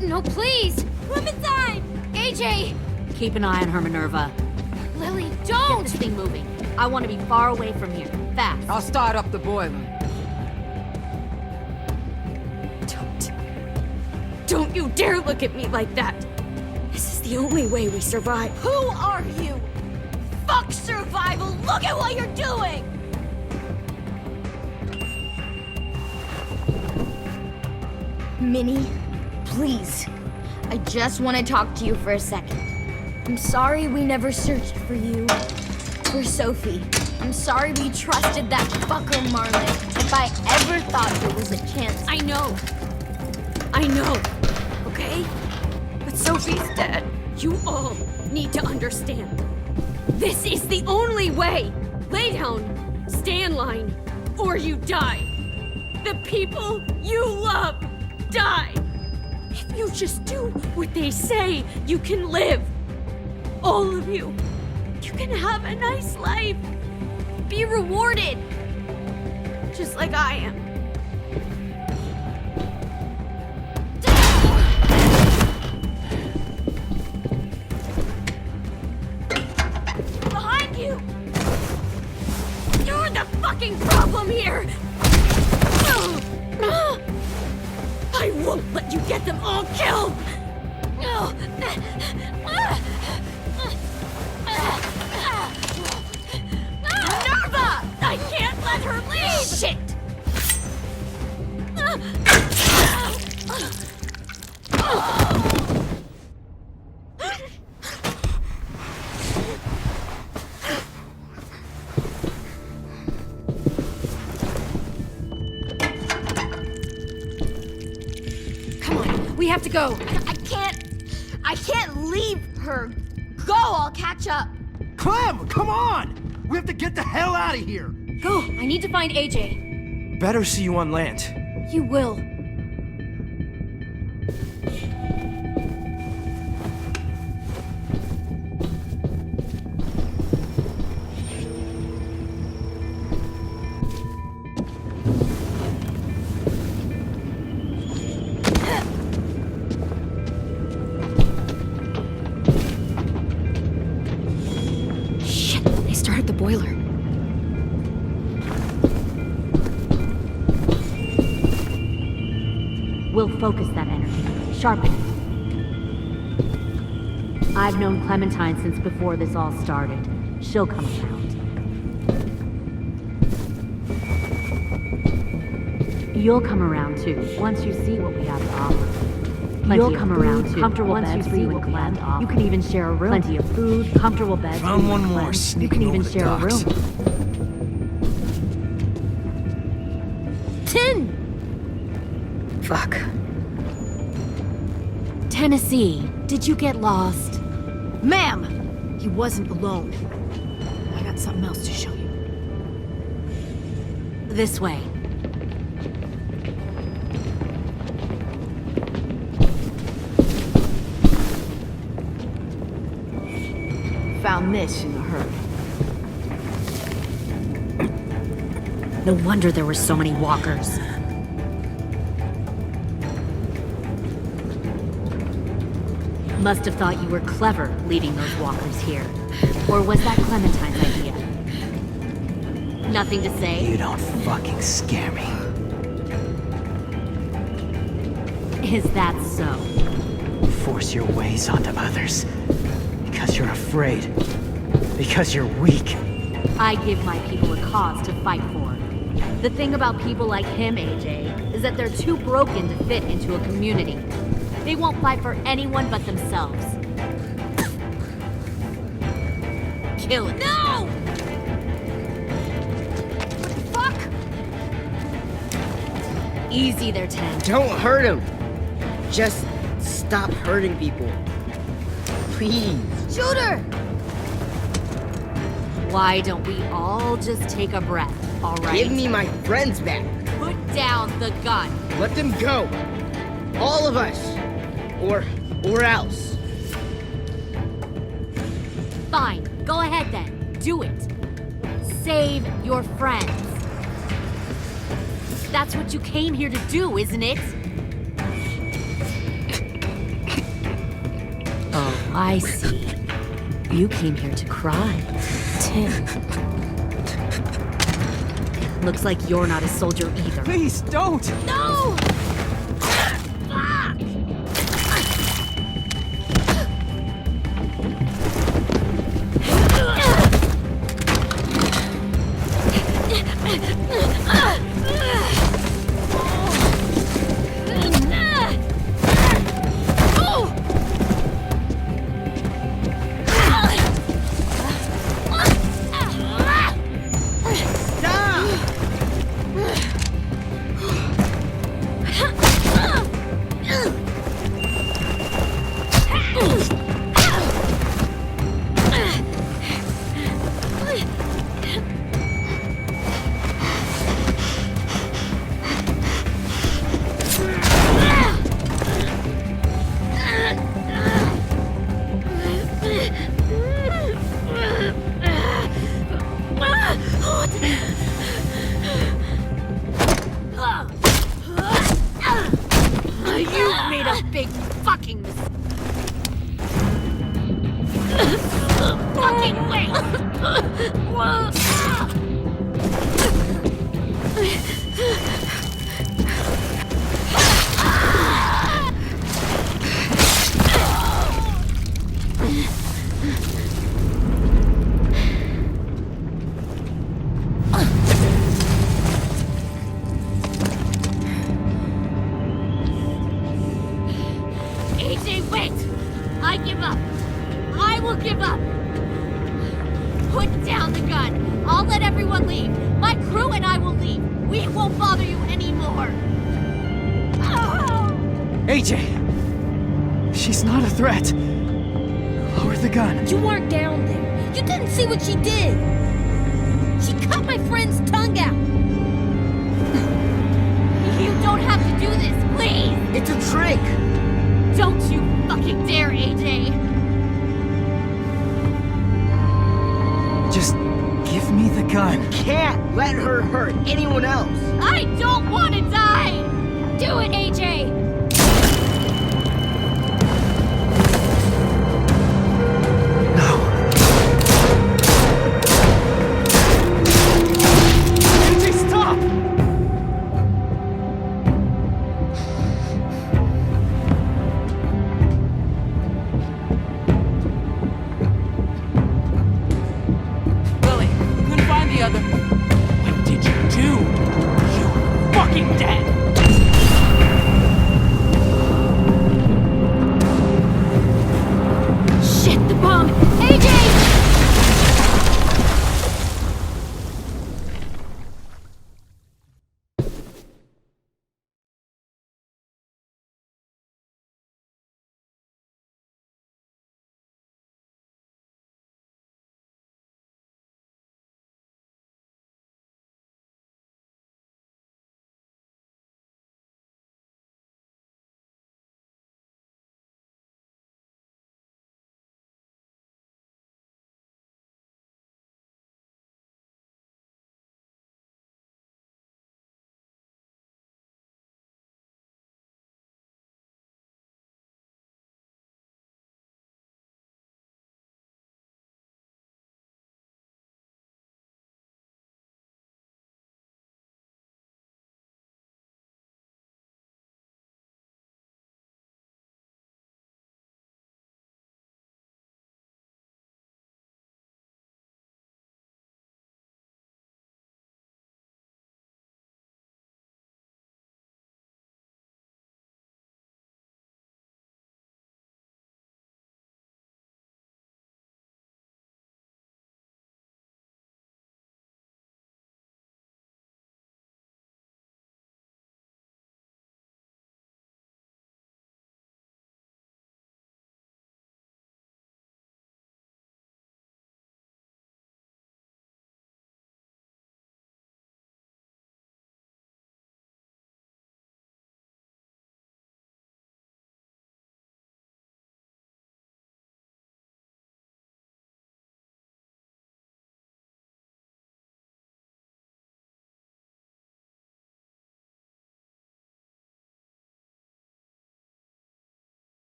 No, please! Clementine! AJ! Keep an eye on her, Minerva. Lily, Get don't! this thing moving. I want to be far away from here. Fast. I'll start up the boiler. Don't you dare look at me like that! This is the only way we survive. Who are you? Fuck survival! Look at what you're doing! Minnie, please. I just want to talk to you for a second. I'm sorry we never searched for you. For Sophie. I'm sorry we trusted that fucker Marlon. If I ever thought there was a chance. I know, okay? But Sophie's dead. You all need to understand. This is the only way. Lay down, stay in line, or you die. The people you love die. If you just do what they say, you can live. All of you. You can have a nice life. Be rewarded. Just like I am. Behind you! You're the fucking problem here! I won't let you get them all killed! Minerva! I can't let her leave! Shit! Come on, we have to go. I can't leave her. Go, I'll catch up. Clem, come on! We have to get the hell out of here! Go, I need to find AJ. Better see you on land. You will. Shit, they started the boiler. We'll focus that energy. Sharpen it. I've known Clementine since before this all started. She'll come around. You'll come around too, once you see what we have to offer. You'll come around too, comfortable beds for you and Clem. You can even share a room. Plenty of food, comfortable beds. Found one more sneaking. You can even share a room. 10! Fuck. Tennessee, did you get lost? Ma'am! He wasn't alone. I got something else to show you. This way. Found this in the herd. No wonder there were so many walkers. Must have thought you were clever leading those walkers here. Or was that Clementine's idea? Nothing to say? You don't fucking scare me. Is that so? Force your ways onto others. Because you're afraid. Because you're weak. I give my people a cause to fight for. The thing about people like him, AJ, is that they're too broken to fit into a community. They won't fight for anyone but themselves. Kill it. No! What the fuck? Easy there, 10. Don't hurt him. Just stop hurting people. Please. Shoot her! Why don't we all just take a breath, all right? Give me my friends back. Put down the gun. Let them go. All of us. Or else. Fine, go ahead then. Do it. Save your friends. That's what you came here to do, isn't it? Oh, I see. You came here to cry. Tim. Looks like you're not a soldier either. Please, don't! No! AJ! She's not a threat. Lower the gun. You weren't down there. You didn't see what she did. She cut my friend's tongue out. You don't have to do this, please! It's a trick! Don't you fucking dare, AJ! Just give me the gun. You can't let her hurt anyone else. I don't want to die! Do it, AJ!